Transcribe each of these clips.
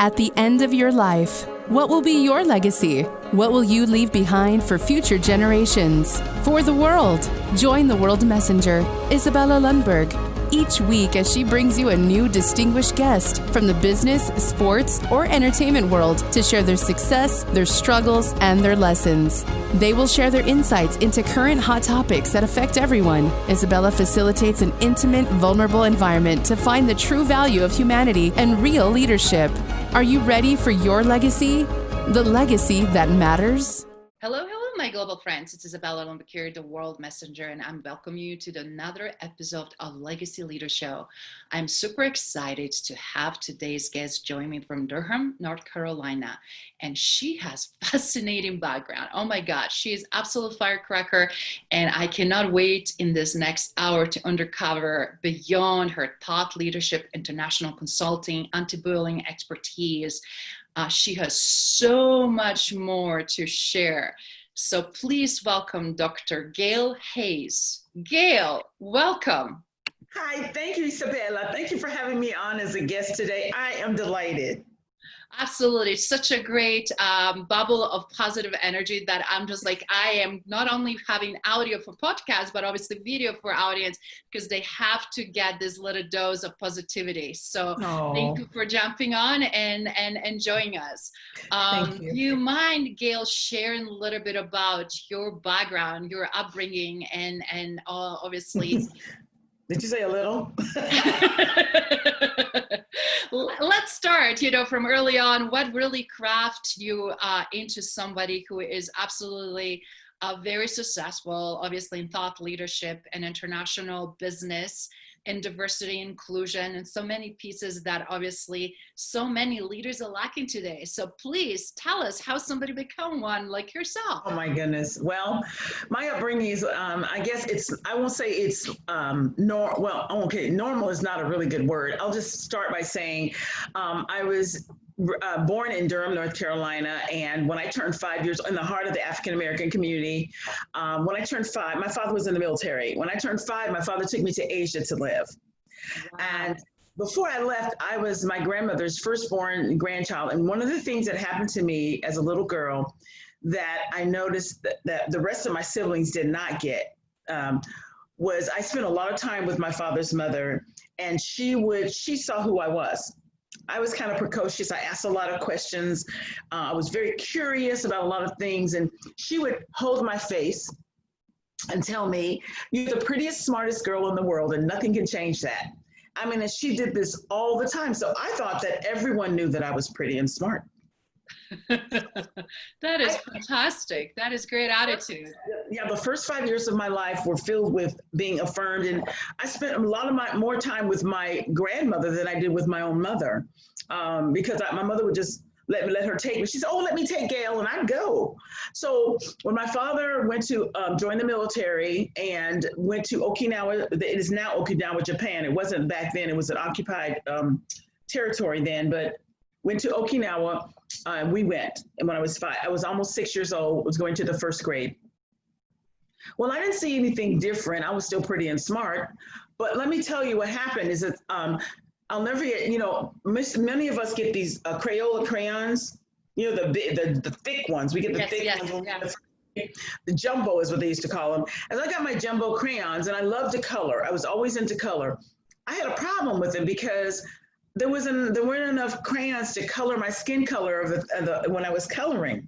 At the end of your life, what will be your legacy? What will you leave behind for future generations? For the world, join the World Messenger, Izabela Lundberg, each week as she brings you a new distinguished guest from the business, sports, or entertainment world to share their success, their struggles, and their lessons. They will share their insights into current hot topics that affect everyone. Izabela facilitates an intimate, vulnerable environment to find the true value of humanity and real leadership. Are you ready for your legacy? The legacy that matters? Hello, my global friends. It's Izabela Lundberg here, the World Messenger, and I'm welcoming you to another episode of Legacy Leader Show. I'm super excited to have today's guest join me from Durham, North Carolina, and she has fascinating background. Oh my God, she is absolute firecracker, and I cannot wait in this next hour to uncover beyond her thought leadership, international consulting, anti-bullying expertise. She has so much more to share. So please welcome Dr. Gail Hayes. Gail, welcome. Hi, thank you, Izabela. Thank you for having me on as a guest today. I am delighted. Absolutely. It's such a great bubble of positive energy that I'm just like, I am not only having audio for podcasts, but obviously video for audience, because they have to get this little dose of positivity. So Thank you for jumping on and joining us. Thank you. Do you mind, Gail, sharing a little bit about your background, your upbringing, and obviously... Did you say a little? Let's start, from early on. What really crafted you into somebody who is absolutely very successful, obviously in thought leadership and international business and diversity inclusion and so many pieces that obviously so many leaders are lacking today. So please tell us how somebody become one like yourself. Oh my goodness. Well, my upbringing is, I guess I won't say it's, normal is not a really good word. I'll just start by saying I was born in Durham, North Carolina, and when I turned 5 years in the heart of the African American community, when I turned 5, my father was in the military. When I turned 5, my father took me to Asia to live. Wow. And before I left, I was my grandmother's firstborn grandchild. And one of the things that happened to me as a little girl that I noticed that the rest of my siblings did not get was I spent a lot of time with my father's mother, and she saw who I was. I was kind of precocious. I asked a lot of questions. I was very curious about a lot of things. And she would hold my face and tell me, "You're the prettiest, smartest girl in the world, and nothing can change that." I mean, and she did this all the time. So I thought that everyone knew that I was pretty and smart. That is fantastic. That is great attitude. Yeah, the first 5 years of my life were filled with being affirmed, and I spent a lot of more time with my grandmother than I did with my own mother, because my mother would just let her take me. She said, "Oh, let me take Gail," and I'd go. So when my father went to join the military and went to Okinawa, it is now Okinawa, Japan. It wasn't back then; it was an occupied territory then, but went to Okinawa. We went, and when I was 5, I was almost 6 years old, was going to the first grade. Well, I didn't see anything different. I was still pretty and smart, but let me tell you what happened is that I'll never forget, many of us get these Crayola crayons, the thick ones. We get the thick ones. Yeah. The jumbo is what they used to call them. And I got my jumbo crayons, and I loved to color. I was always into color. I had a problem with them because there weren't enough crayons to color my skin color when I was coloring.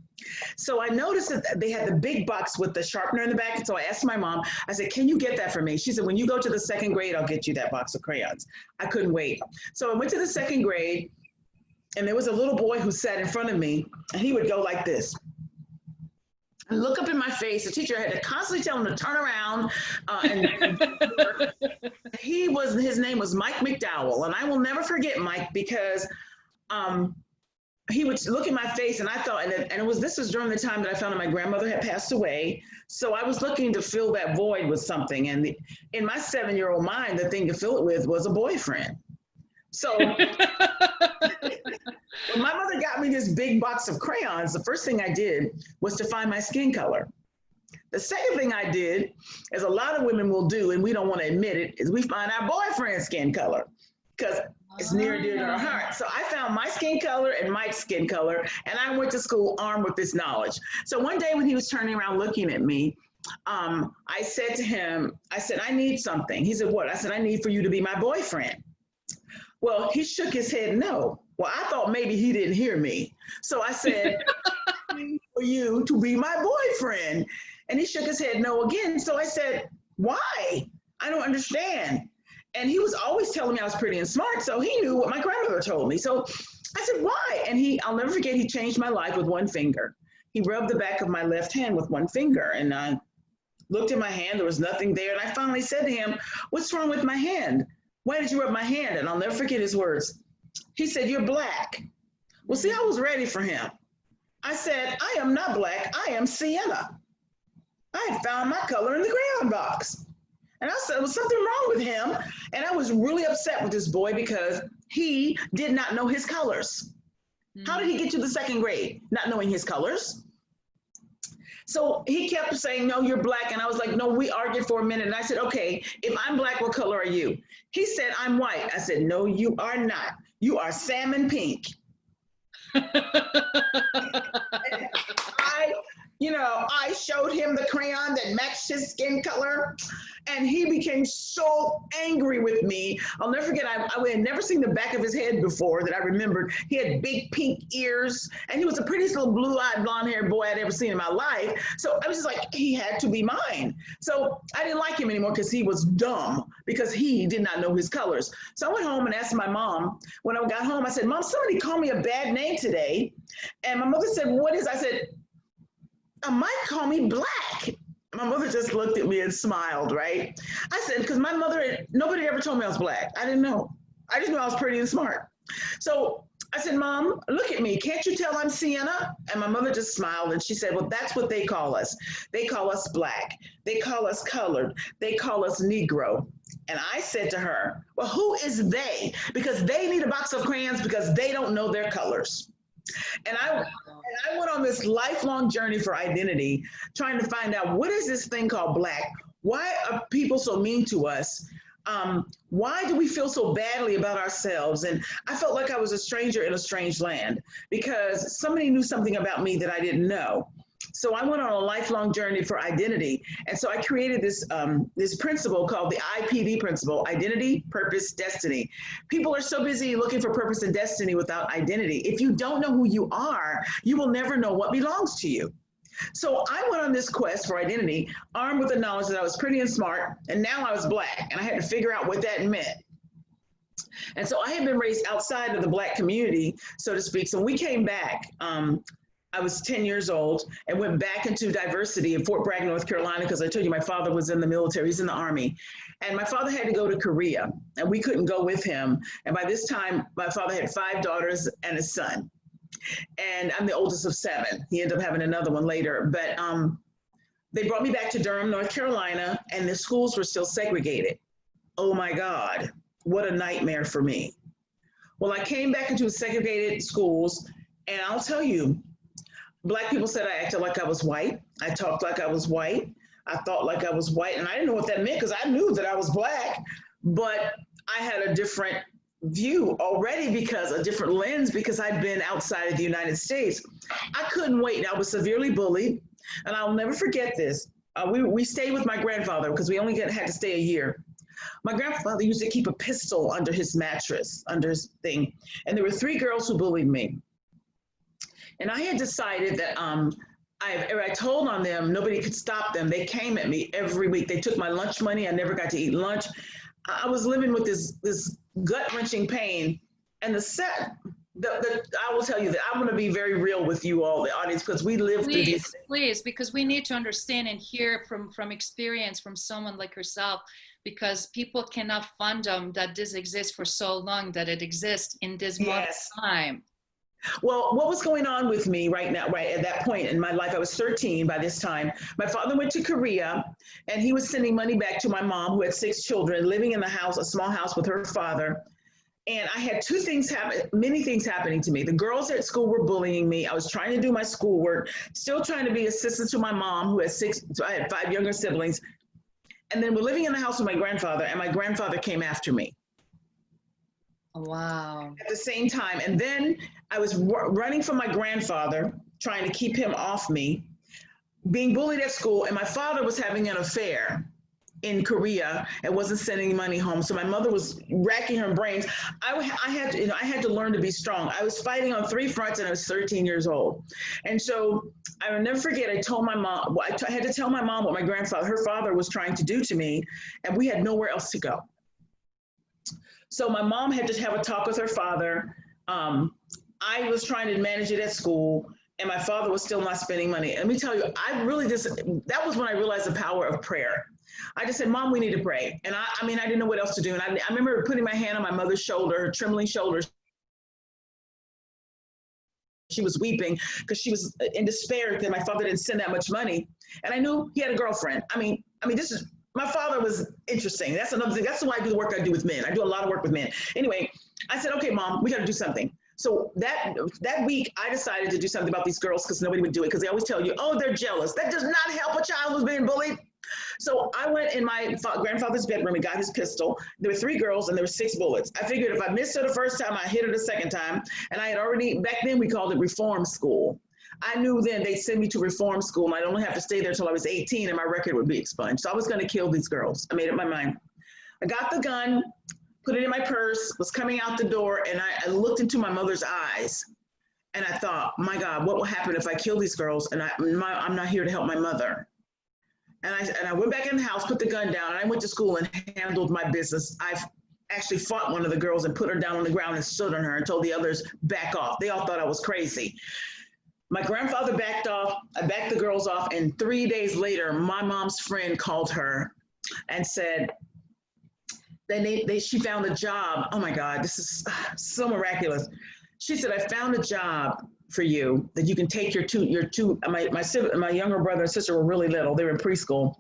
So I noticed that they had the big box with the sharpener in the back. And so I asked my mom, I said, "Can you get that for me?" She said, "When you go to the second grade, I'll get you that box of crayons." I couldn't wait. So I went to the second grade, and there was a little boy who sat in front of me, and he would go like this and look up in my face. The teacher had to constantly tell him to turn around. His name was Mike McDowell. And I will never forget Mike because he would look at my face, and I thought, this was during the time that I found out my grandmother had passed away. So I was looking to fill that void with something. And in my 7-year-old mind, the thing to fill it with was a boyfriend. So when my mother got me this big box of crayons, the first thing I did was to find my skin color. The second thing I did, as a lot of women will do, and we don't want to admit it, is we find our boyfriend's skin color. Because It's near and dear to our heart. So I found my skin color and Mike's skin color, and I went to school armed with this knowledge. So one day when he was turning around looking at me, I said to him, I said, I need something. He said, what? I said, I need for you to be my boyfriend. Well, he shook his head no. Well, I thought maybe he didn't hear me. So I said, I need for you to be my boyfriend. And he shook his head no again. So I said, why? I don't understand. And he was always telling me I was pretty and smart. So he knew what my grandmother told me. So I said, why? And I'll never forget, he changed my life with one finger. He rubbed the back of my left hand with one finger. And I looked at my hand, there was nothing there. And I finally said to him, what's wrong with my hand? Why did you rub my hand? And I'll never forget his words. He said, you're black. Well, see, I was ready for him. I said, I am not black, I am sienna. I had found my color in the crayon box. And I said, there was something wrong with him. And I was really upset with this boy because he did not know his colors. How did he get to the second grade, not knowing his colors? So he kept saying, no, you're black. And I was like, no, we argued for a minute. And I said, okay, if I'm black, what color are you? He said, I'm white. I said, no, you are not. You are salmon pink. I showed him the crayon that matched his skin color, and he became so angry with me. I'll never forget, I had never seen the back of his head before that I remembered. He had big pink ears, and he was the prettiest little blue-eyed, blonde-haired boy I'd ever seen in my life. So I was just like, he had to be mine. So I didn't like him anymore because he was dumb, because he did not know his colors. So I went home and asked my mom. When I got home, I said, Mom, somebody called me a bad name today. And my mother said, what is? I said, Mike called me black. My mother just looked at me and smiled, right? I said, because nobody ever told me I was black. I didn't know. I just knew I was pretty and smart. So I said, Mom, look at me. Can't you tell I'm sienna? And my mother just smiled and she said, well, that's what they call us. They call us black. They call us colored. They call us Negro. And I said to her, well, who is they? Because they need a box of crayons because they don't know their colors. And I went on this lifelong journey for identity, trying to find out, what is this thing called black? Why are people so mean to us? Why do we feel so badly about ourselves? And I felt like I was a stranger in a strange land because somebody knew something about me that I didn't know. So I went on a lifelong journey for identity. And so I created this principle called the IPD principle, identity, purpose, destiny. People are so busy looking for purpose and destiny without identity. If you don't know who you are, you will never know what belongs to you. So I went on this quest for identity, armed with the knowledge that I was pretty and smart, and now I was black, and I had to figure out what that meant. And so I had been raised outside of the black community, so to speak. So when we came back, I was 10 years old and went back into diversity in Fort Bragg, North Carolina, because I told you my father was in the military, he's in the Army. And my father had to go to Korea and we couldn't go with him. And by this time, my father had 5 daughters and a son. And I'm the oldest of 7. He ended up having another one later. But they brought me back to Durham, North Carolina, and the schools were still segregated. Oh my God, what a nightmare for me. Well, I came back into segregated schools, and I'll tell you, Black people said I acted like I was white. I talked like I was white. I thought like I was white. And I didn't know what that meant because I knew that I was Black, but I had a different view already, because a different lens, because I'd been outside of the United States. I couldn't wait. I was severely bullied. And I'll never forget this. We stayed with my grandfather because we only had to stay a year. My grandfather used to keep a pistol under his mattress, under his thing. And there were 3 girls who bullied me. And I had decided that I told on them, nobody could stop them. They came at me every week. They took my lunch money. I never got to eat lunch. I was living with this gut-wrenching pain. And I will tell you that I want to be very real with you all, the audience, because we live through these things. Please, because we need to understand and hear from experience from someone like yourself, because people cannot fathom that this exists for so long, that it exists in this moment of time. Well, what was going on with me right at that point in my life, I was 13 by this time. My father went to Korea and he was sending money back to my mom, who had 6 children, living in the house, a small house with her father. And I had many things happening to me. The girls at school were bullying me. I was trying to do my schoolwork, still trying to be assistant to my mom, who had 6, so I had 5 younger siblings. And then we're living in the house with my grandfather, and my grandfather came after me. Wow. at the same time. And then I was running from my grandfather, trying to keep him off me, being bullied at school, and my father was having an affair in Korea and wasn't sending money home. So my mother was racking her brains. I had to learn to be strong. I was fighting on 3 fronts and I was 13 years old. And so I will never forget, I told my mom, I had to tell my mom what her father was trying to do to me, and we had nowhere else to go. So my mom had to have a talk with her father. I was trying to manage it at school, and my father was still not spending money. And let me tell you, that was when I realized the power of prayer. I just said, Mom, we need to pray. And I didn't know what else to do. And I remember putting my hand on my mother's shoulder, her trembling shoulders. She was weeping because she was in despair that my father didn't send that much money. And I knew he had a girlfriend. My father was interesting. That's another thing. That's why I do the work I do with men. I do a lot of work with men. Anyway, I said, okay, Mom, we got to do something. So that week, I decided to do something about these girls because nobody would do it, because they always tell you, oh, they're jealous. That does not help a child who's being bullied. So I went in my grandfather's bedroom and got his pistol. There were 3 girls and there were 6 bullets. I figured if I missed her the first time, I hit her the second time. And I had already, back then we called it reform school. I knew then they'd send me to reform school and I'd only have to stay there until I was 18 and my record would be expunged. So I was going to kill these girls. I made up my mind. I got the gun, put it in my purse, was coming out the door, and I looked into my mother's eyes. And I thought, my God, what will happen if I kill these girls and I'm not here to help my mother? And I went back in the house, put the gun down, and I went to school and handled my business. I actually fought one of the girls and put her down on the ground and stood on her and told the others, back off. They all thought I was crazy. My grandfather backed off. I backed the girls off. And 3 days later, my mom's friend called her and said, she found a job. Oh my God, this is so miraculous. She said, I found a job for you that you can take your two, my younger brother and sister were really little. They were in preschool.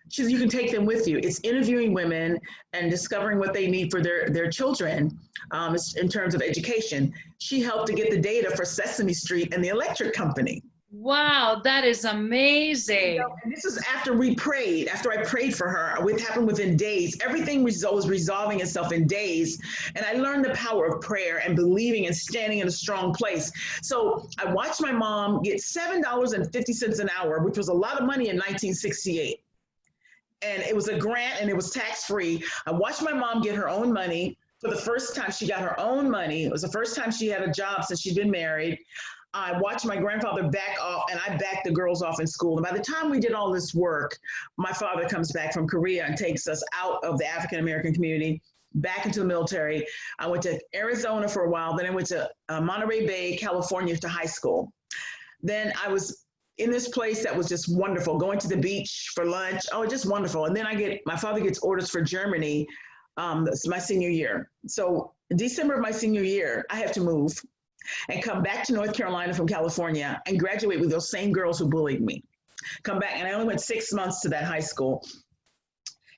She said, you can take them with you. It's interviewing women and discovering what they need for their children in terms of education. She helped to get the data for Sesame Street and the electric company. Wow, that is amazing. And this is after I prayed for her. It happened within days. Everything was resolving itself in days. And I learned the power of prayer and believing and standing in a strong place. So I watched my mom get $7.50 an hour, which was a lot of money in 1968. And it was a grant and it was tax-free. I watched my mom get her own money. For the first time, she got her own money. It was the first time she had a job since she'd been married. I watched my grandfather back off, and I backed the girls off in school. And by the time we did all this work, my father comes back from Korea and takes us out of the African-American community, back into the military. I went to Arizona for a while. Then I went to Monterey Bay, California to high school. Then I was in this place that was just wonderful, going to the beach for lunch. Oh, just wonderful. And then my father gets orders for Germany. It's my senior year. So December of my senior year, I have to move and come back to North Carolina from California and graduate with those same girls who bullied me. Come back, and I only went 6 months to that high school.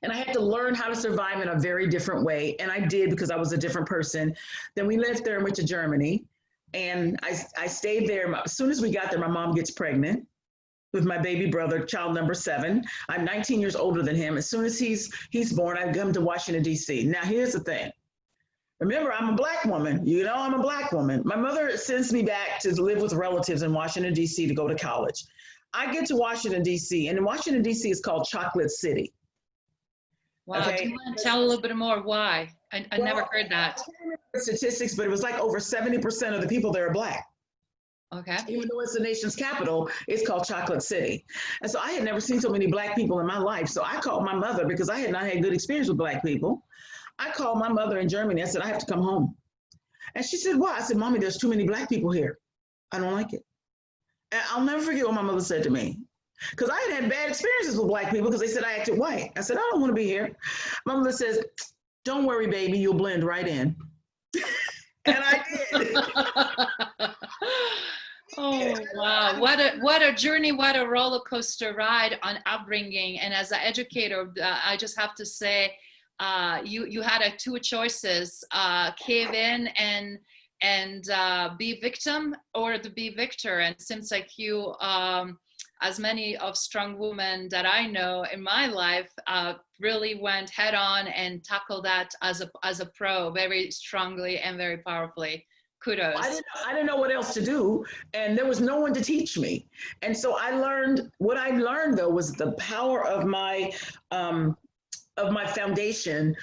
And I had to learn how to survive in a very different way. And I did, because I was a different person. Then we left there and went to Germany. And I stayed there. As soon as we got there, my mom gets pregnant with my baby brother, child number 7. I'm 19 years older than him. As soon as he's born, I come to Washington, D.C. Now, here's the thing. Remember, I'm a Black woman. I'm a Black woman. My mother sends me back to live with relatives in Washington, D.C. to go to college. I get to Washington, D.C., and in Washington, D.C. is called Chocolate City. Wow, Okay? do you want to tell a little bit more why? I never heard that. I can't remember the statistics, but it was like over 70% of the people there are Black. Okay. Even though it's the nation's capital, it's called Chocolate City. And so I had never seen so many Black people in my life. So I called my mother, because I had not had good experience with Black people. I called my mother in Germany. I said, I have to come home. And she said, why? I said, Mommy, there's too many Black people here. I don't like it. And I'll never forget what my mother said to me. Because I had bad experiences with Black people because they said I acted white. I said, I don't want to be here. My mother says, don't worry, baby, you'll blend right in. And I did. Oh, wow. What a journey, what a roller coaster ride on upbringing. And as an educator, I just have to say, you had 2 choices, cave in and and be victim or to be victor. And it seems like you, as many of strong women that I know in my life, really went head on and tackled that as a pro very strongly and very powerfully. Kudos. I didn't know what else to do, and there was no one to teach me. And so what I learned though was the power of my foundation,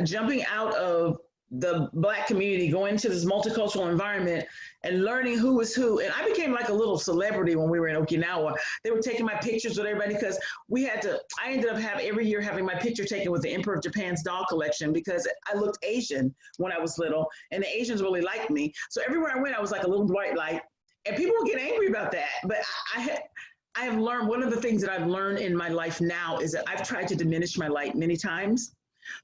jumping out of the Black community, going to this multicultural environment and learning who was who. And I became like a little celebrity when we were in Okinawa. They were taking my pictures with everybody because I ended up every year having my picture taken with the Emperor of Japan's doll collection because I looked Asian when I was little and the Asians really liked me. So everywhere I went, I was like a little bright light, and people would get angry about that. But I have learned, one of the things that I've learned in my life now is that I've tried to diminish my light many times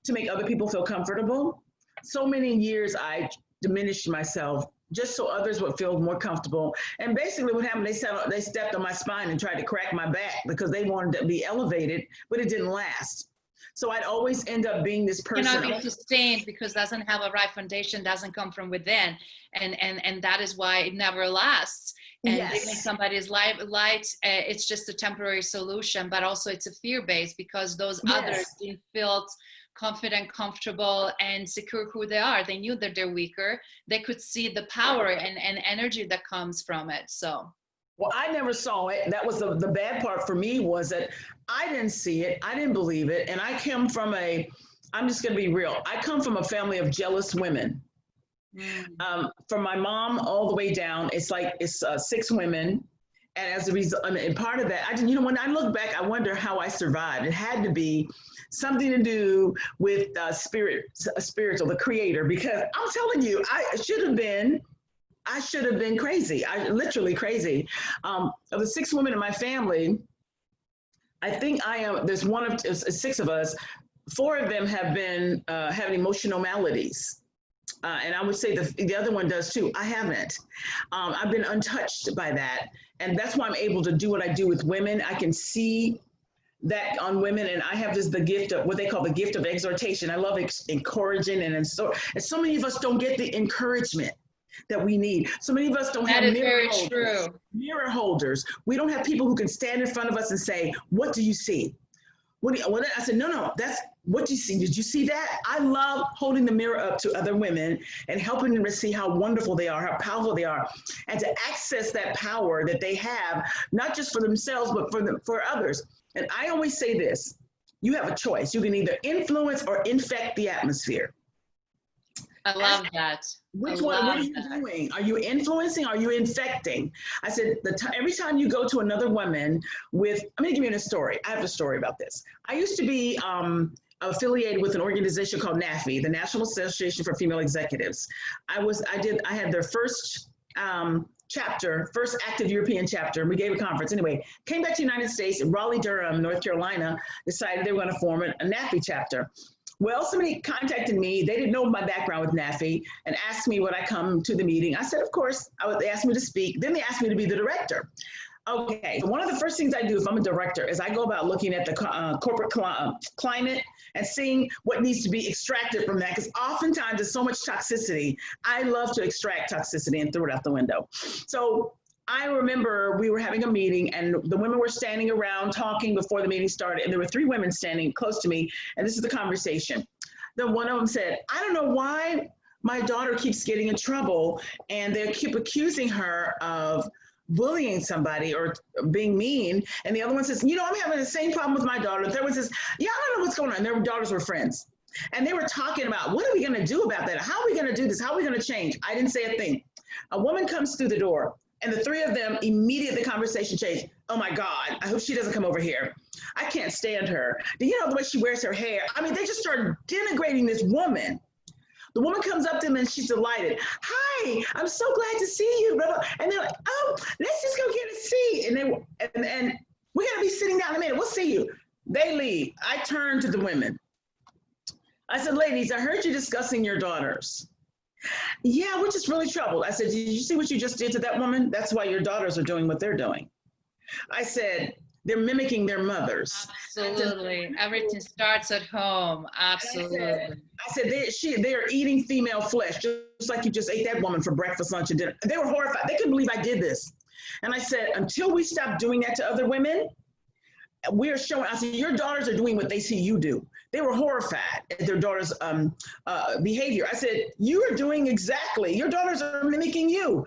to make other people feel comfortable. So many years I diminished myself just so others would feel more comfortable. And basically what happened, they stepped on my spine and tried to crack my back because they wanted to be elevated, but it didn't last. So I'd always end up being this person. Cannot be sustained because doesn't have a right foundation, doesn't come from within. And that is why it never lasts. And Yes. giving somebody's light, it's just a temporary solution, but also it's a fear-based because those Yes. others didn't feel confident, comfortable, and secure who they are. They knew that they're weaker. They could see the power and energy that comes from it. So, well, I never saw it. That was the bad part for me, was that I didn't see it. I didn't believe it. And I came from I'm just going to be real. I come from a family of jealous women. From my mom all the way down, it's 6 women. And as a result, and part of that, when I look back, I wonder how I survived. It had to be something to do with spiritual, the creator, because I'm telling you, I should have been crazy. Literally crazy. Of the 6 women in my family, I think there's 6 of us, 4 of them have been having emotional maladies. And I would say the other one does too. I haven't. I've been untouched by that. And that's why I'm able to do what I do with women. I can see that on women, and I have the gift of what they call the gift of exhortation. I love encouraging, and so many of us don't get the encouragement that we need. So many of us don't have mirror holders. We don't have people who can stand in front of us and say, "What do you see?" I said, no, that's what do you see? Did you see that? I love holding the mirror up to other women and helping them to see how wonderful they are, how powerful they are, and to access that power that they have, not just for themselves, but for others. And I always say this: you have a choice. You can either influence or infect the atmosphere. I love that. Which one? What are you doing? Are you influencing? Or are you infecting? I said, every time you go to another woman I'm going to give you a story. I have a story about this. I used to be affiliated with an organization called NAFE, the National Association for Female Executives. I had their first chapter, first active European chapter, and we gave a conference. Anyway, came back to the United States, Raleigh-Durham, North Carolina, decided they were going to form a NAFE chapter. Well, somebody contacted me. They didn't know my background with NAFE and asked me would I come to the meeting. I said, of course. They asked me to speak. Then they asked me to be the director. Okay, so one of the first things I do if I'm a director is I go about looking at the corporate climate and seeing what needs to be extracted from that, because oftentimes there's so much toxicity. I love to extract toxicity and throw it out the window. So I remember we were having a meeting and the women were standing around talking before the meeting started, and there were 3 women standing close to me, and this is the conversation. Then one of them said, I don't know why my daughter keeps getting in trouble, and they keep accusing her of bullying somebody or being mean. And the other one says, I'm having the same problem with my daughter. The third one says, yeah, I don't know what's going on. And their daughters were friends. And they were talking about, what are we going to do about that? How are we going to do this? How are we going to change? I didn't say a thing. A woman comes through the door, and the 3 of them, immediately the conversation changed. Oh my God, I hope she doesn't come over here. I can't stand her. Do you know the way she wears her hair? I mean, they just started denigrating this woman. The woman comes up to them and she's delighted. Hi, I'm so glad to see you. And they're like, oh, let's just go get a seat. And we're going to be sitting down in a minute. We'll see you. They leave. I turn to the women. I said, ladies, I heard you discussing your daughters. Yeah, we're just really troubled. I said, did you see what you just did to that woman? That's why your daughters are doing what they're doing. I said, They're mimicking their mothers. Absolutely. Everything starts at home. Absolutely. I said they are eating female flesh, just like you just ate that woman for breakfast, lunch, and dinner. They were horrified. They couldn't believe I did this. And I said, until we stop doing that to other women, we're showing, I said, your daughters are doing what they see you do. They were horrified at their daughter's behavior. I said, you are doing exactly, your daughters are mimicking you.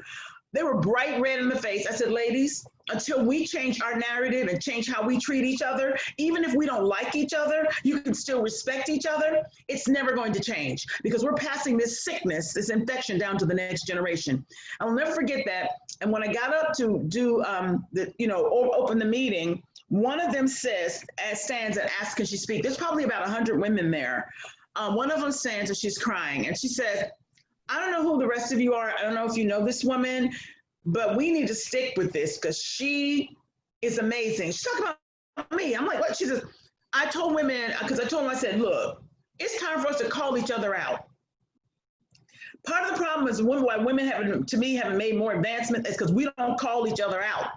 They were bright red in the face. I said, ladies, until we change our narrative and change how we treat each other, even if we don't like each other, you can still respect each other. It's never going to change because we're passing this sickness, this infection down to the next generation. I'll never forget that. And when I got up to do open the meeting, one of them stands and asks, can she speak? There's probably about 100 women there. One of them stands and she's crying and she says, I don't know who the rest of you are. I don't know if you know this woman, but we need to stick with this because she is amazing. She's talking about me. I'm like, what? She says, I told women, because I told them, I said, look, it's time for us to call each other out. Part of the problem is why women haven't made more advancement is because we don't call each other out.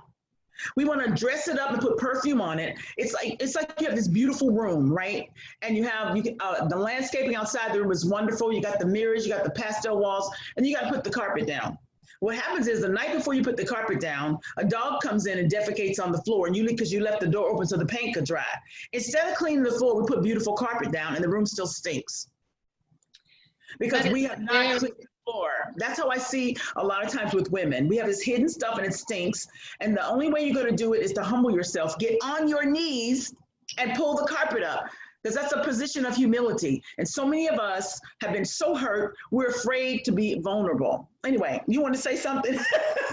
We want to dress it up and put perfume on it. It's like you have this beautiful room, right? And the landscaping outside the room is wonderful. You got the mirrors, you got the pastel walls, and you got to put the carpet down. What happens is the night before you put the carpet down, a dog comes in and defecates on the floor, and because you left the door open so the paint could dry. Instead of cleaning the floor, we put beautiful carpet down, and the room still stinks because we have not cleaned the floor. That's how I see a lot of times with women. We have this hidden stuff and it stinks. And the only way you're going to do it is to humble yourself. Get on your knees and pull the carpet up because that's a position of humility. And so many of us have been so hurt, we're afraid to be vulnerable. Anyway, you want to say something?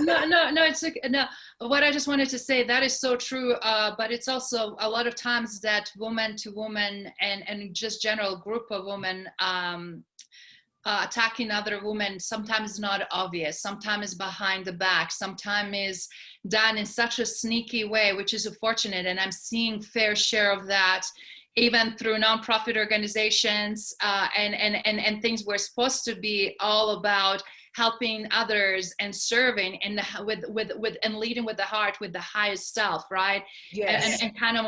No, it's like, no, what I just wanted to say, that is so true. But it's also a lot of times that woman to woman and just general group of women, attacking other women sometimes not obvious, sometimes behind the back, sometimes is done in such a sneaky way, which is unfortunate. And I'm seeing fair share of that even through nonprofit organizations and things we're supposed to be all about helping others and serving and and leading with the heart, with the highest self, right? Yes. And kind of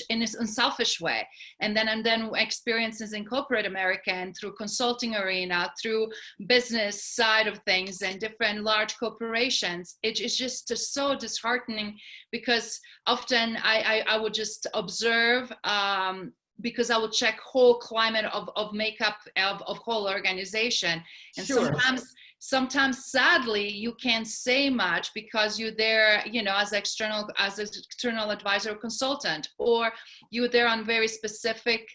in this unselfish way. And then experiences in corporate America and through consulting arena, through business side of things and different large corporations, it's just so disheartening because often I would just observe because I will check whole climate of makeup of whole organization. And sure. Sometimes sadly you can't say much because you're there, as external advisor or consultant, or you're there on very specific,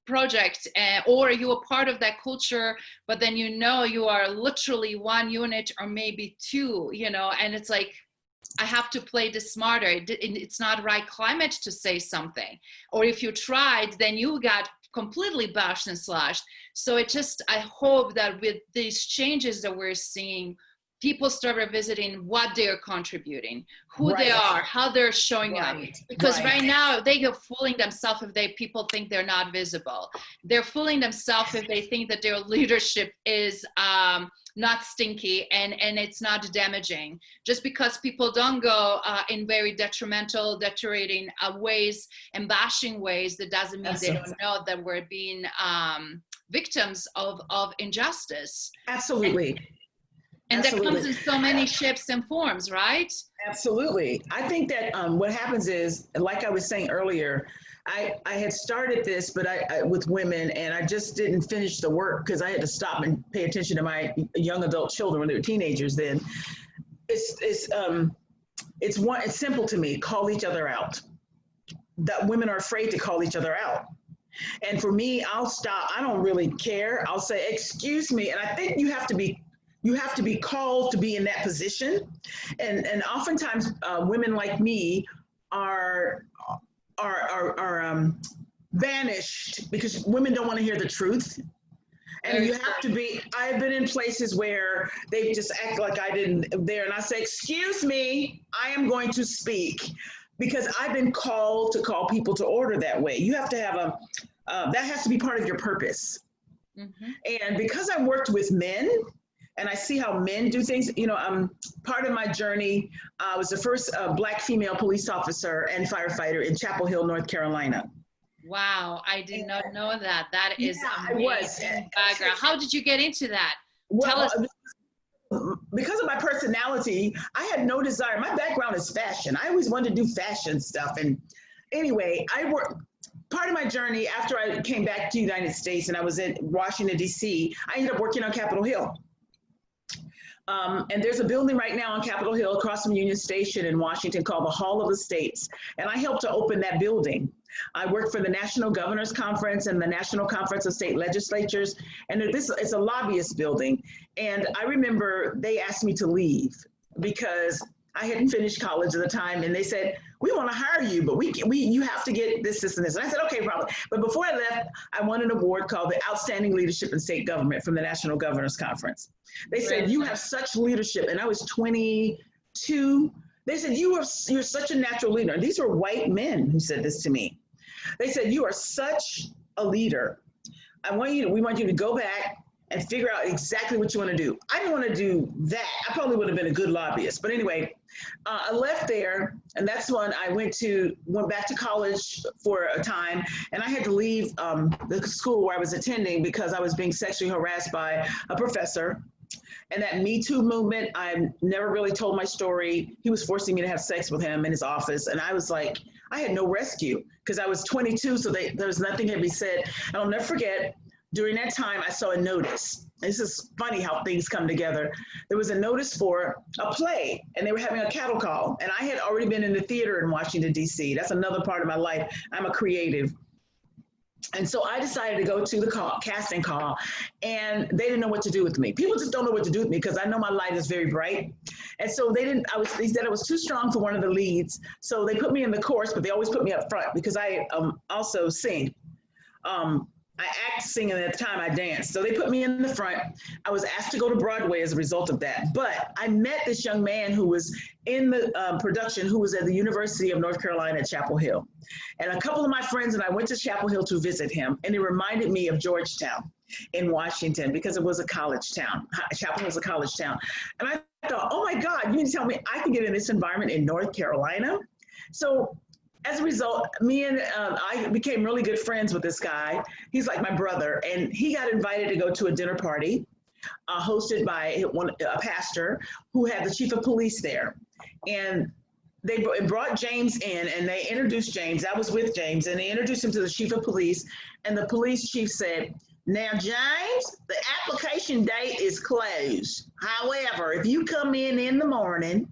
project, or you're a part of that culture, but then you are literally one unit or maybe two, and it's like, I have to play this smarter. It's not right climate to say something. Or if you tried, then you got completely bashed and slashed. So I hope that with these changes that we're seeing, people start revisiting what they're contributing, who they are, how they're showing up. Because right now they are fooling themselves if people think they're not visible. They're fooling themselves if they think that their leadership is not stinky and it's not damaging. Just because people don't go in very deteriorating ways and bashing ways, that doesn't mean they don't know that we're being victims of injustice. Absolutely. And that comes in so many shapes and forms, right? Absolutely. I think that what happens is, like I was saying earlier, I had started this, but I with women, and I just didn't finish the work because I had to stop and pay attention to my young adult children when they were teenagers. Then it's simple to me. Call each other out. That women are afraid to call each other out. And for me, I'll stop. I don't really care. I'll say, excuse me. And I think you have to be called to be in that position. And oftentimes women like me are banished because women don't want to hear the truth. And you have to be, I've been in places where they just act like I didn't there. And I say, excuse me, I am going to speak because I've been called to call people to order that way. You have to have that has to be part of your purpose. Mm-hmm. And because I worked with men, and I see how men do things. You know, part of my journey, I was the first Black female police officer and firefighter in Chapel Hill, North Carolina. Wow, I did not know that. That is amazing background. How did you get into that? Well, Tell us. Because of my personality, I had no desire. My background is fashion. I always wanted to do fashion stuff. And anyway, part of my journey after I came back to the United States and I was in Washington, D.C., I ended up working on Capitol Hill. And there's a building right now on Capitol Hill across from Union Station in Washington called the Hall of the States. And I helped to open that building. I worked for the National Governors Conference and the National Conference of State Legislatures. And it's a lobbyist building. And I remember they asked me to leave because I hadn't finished college at the time. And they said, we want to hire you, but you have to get this, this, and this. And I said, okay, probably. But before I left, I won an award called the Outstanding Leadership in State Government from the National Governors Conference. They said, you have such leadership. And I was 22. They said, you're such a natural leader. And these were white men who said this to me. They said, you are such a leader. We want you to go back and figure out exactly what you want to do. I didn't want to do that. I probably would have been a good lobbyist. But anyway, I left there, and that's when I went back to college for a time, and I had to leave the school where I was attending because I was being sexually harassed by a professor. And that Me Too movement, I never really told my story. He was forcing me to have sex with him in his office, and I was like, I had no rescue because I was 22, so there was nothing to be said. And I'll never forget, during that time, I saw a notice. This is funny how things come together. There was a notice for a play, and they were having a cattle call. And I had already been in the theater in Washington, D.C. That's another part of my life. I'm a creative. And so I decided to go to the casting call, and they didn't know what to do with me. People just don't know what to do with me because I know my light is very bright. And so they said I was too strong for one of the leads. So they put me in the chorus, but they always put me up front because I also sing. I act, sing, and at the time I danced. So they put me in the front. I was asked to go to Broadway as a result of that. But I met this young man who was in the production, who was at the University of North Carolina at Chapel Hill. And a couple of my friends and I went to Chapel Hill to visit him. And it reminded me of Georgetown in Washington because it was a college town. Chapel Hill was a college town. And I thought, oh my God, you mean to tell me I can get in this environment in North Carolina? So as a result, me and I became really good friends with this guy. He's like my brother, and he got invited to go to a dinner party hosted by a pastor who had the chief of police there. And they brought James in, and they introduced James. I was with James, and they introduced him to the chief of police, and the police chief said, now, James, the application date is closed. However, if you come in the morning,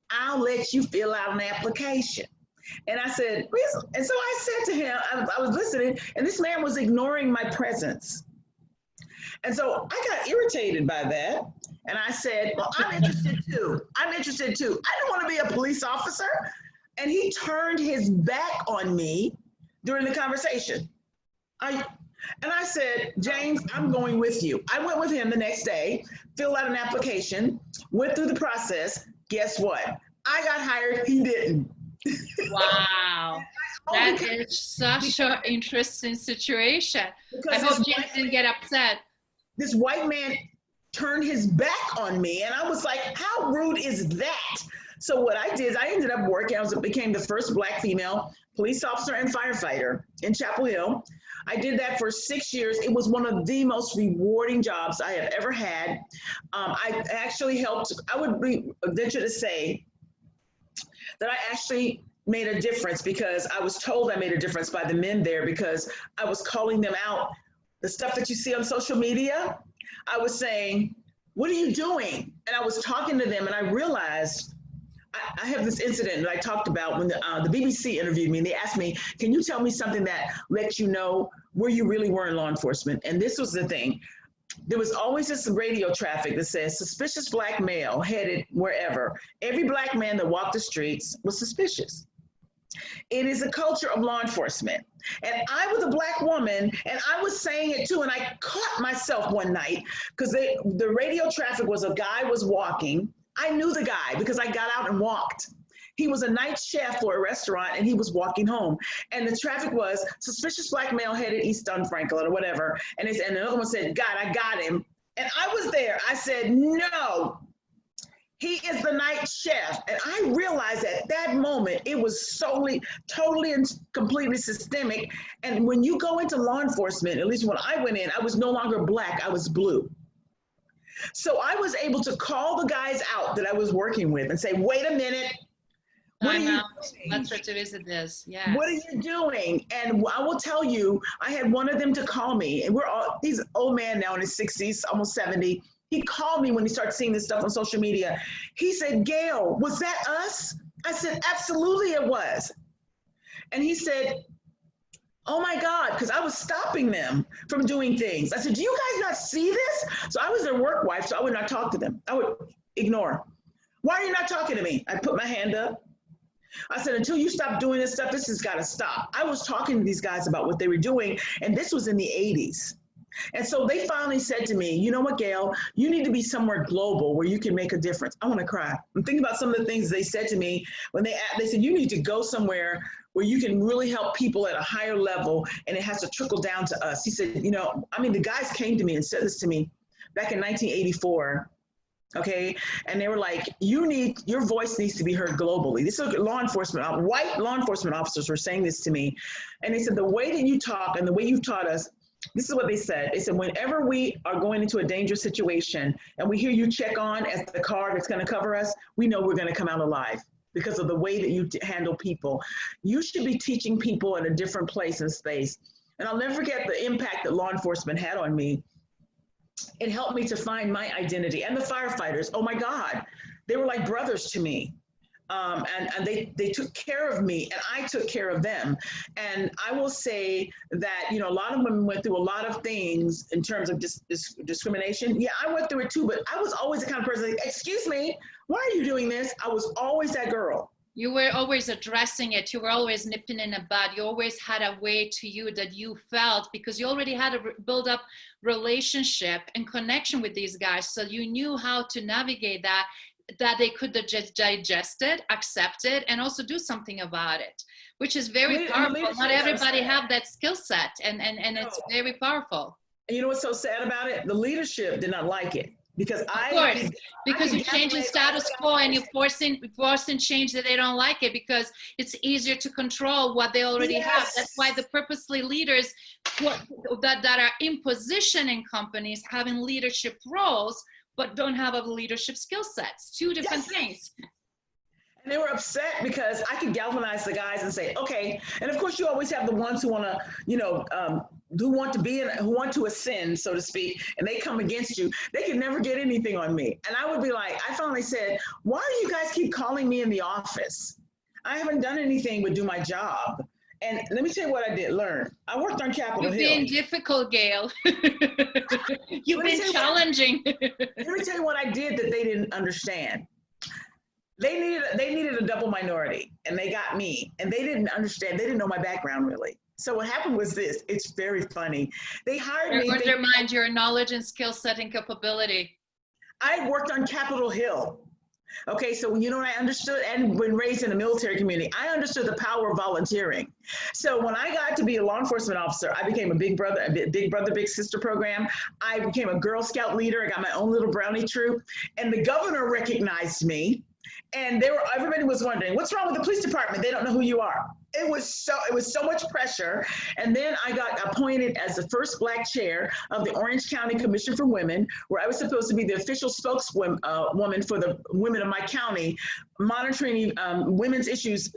I'll let you fill out an application. And I said, and so I said to him, I was listening, and this man was ignoring my presence. And so I got irritated by that. And I said, well, I'm interested too. I don't want to be a police officer. And he turned his back on me during the conversation. And I said, James, I'm going with you. I went with him the next day, filled out an application, went through the process. Guess what? I got hired. He didn't. Wow, that is such an interesting situation. I hope James didn't get upset. This white man turned his back on me, and I was like, how rude is that? So what I did is I ended up working. I became the first Black female police officer and firefighter in Chapel Hill. I did that for 6 years. It was one of the most rewarding jobs I have ever had. I actually helped, I would venture to say that I actually made a difference because I was told I made a difference by the men there because I was calling them out. The stuff that you see on social media, I was saying, what are you doing? And I was talking to them, and I realized I have this incident that I talked about when the BBC interviewed me, and they asked me, can you tell me something that lets you know where you really were in law enforcement? And this was the thing. There was always this radio traffic that says suspicious Black male headed wherever. Every Black man that walked the streets was suspicious. It is a culture of law enforcement. And I was a Black woman, and I was saying it too, and I caught myself one night because the radio traffic was a guy was walking. I knew the guy because I got out and walked. He was a night chef for a restaurant, and he was walking home. And the traffic was suspicious Black male headed east on Franklin or whatever. And another one said, God, I got him. And I was there. I said, no, he is the night chef. And I realized at that moment, it was totally and completely systemic. And when you go into law enforcement, at least when I went in, I was no longer black, I was blue. So I was able to call the guys out that I was working with and say, wait a minute. What are you doing? That's what it is. It is. Yeah. What are you doing? And I will tell you, I had one of them to call me, and he's an old man now in his 60s, almost 70. He called me when he started seeing this stuff on social media. He said, Gail, was that us? I said, absolutely it was. And he said, oh my God, because I was stopping them from doing things. I said, do you guys not see this? So I was their work wife, so I would not talk to them. I would ignore. Why are you not talking to me? I put my hand up. I said, until you stop doing this stuff, this has got to stop. I was talking to these guys about what they were doing, and this was in the 80s. And so they finally said to me, you know what, Gail, you need to be somewhere global where you can make a difference. I want to cry. I'm thinking about some of the things they said to me when they said, you need to go somewhere where you can really help people at a higher level, and it has to trickle down to us. He said, the guys came to me and said this to me back in 1984. Okay. And they were like, your voice needs to be heard globally. This is white law enforcement officers were saying this to me. And they said, the way that you talk and the way you've taught us, this is what they said. They said, whenever we are going into a dangerous situation and we hear you check on as the car that's going to cover us, we know we're going to come out alive because of the way that you handle people. You should be teaching people in a different place and space. And I'll never forget the impact that law enforcement had on me. It helped me to find my identity. And the firefighters, oh my God, they were like brothers to me. And they took care of me, and I took care of them. And I will say that, a lot of women went through a lot of things in terms of discrimination. Yeah, I went through it too, but I was always the kind of person like, excuse me, why are you doing this? I was always that girl. You were always addressing it. You were always nipping in the bud. You always had a way to you that you felt, because you already had a build up relationship and connection with these guys. So you knew how to navigate that they could digest it, accept it, and also do something about it, which is very powerful. Not everybody have that skill set, and it's very powerful. And you know what's so sad about it? The leadership did not like it. Because you're changing status quo and you're forcing change that they don't like it, because it's easier to control what they already have. That's why the purposely leaders that are in position in companies having leadership roles but don't have a leadership skill sets. Two different things. And they were upset because I could galvanize the guys and say, okay. And of course, you always have the ones who want to, who want to ascend, so to speak, and they come against you. They can never get anything on me. And I would be like, I finally said, why do you guys keep calling me in the office? I haven't done anything but do my job. And let me tell you what I did learn. I worked on Capitol Hill. You've been difficult, Gail. You've been challenging. Let me tell you what I did that they didn't understand. They needed a double minority, and they got me. And they didn't understand. They didn't know my background really. So what happened was this. It's very funny. They hired me. They undermined your knowledge and skill set and capability. I worked on Capitol Hill. Okay, so what I understood, and when raised in the military community, I understood the power of volunteering. So when I got to be a law enforcement officer, I became a big brother, big sister program. I became a Girl Scout leader. I got my own little brownie troop, and the governor recognized me. And everybody was wondering, what's wrong with the police department? They don't know who you are. It was so much pressure. And then I got appointed as the first Black chair of the Orange County Commission for Women, where I was supposed to be the official spokeswoman for the women of my county, monitoring women's issues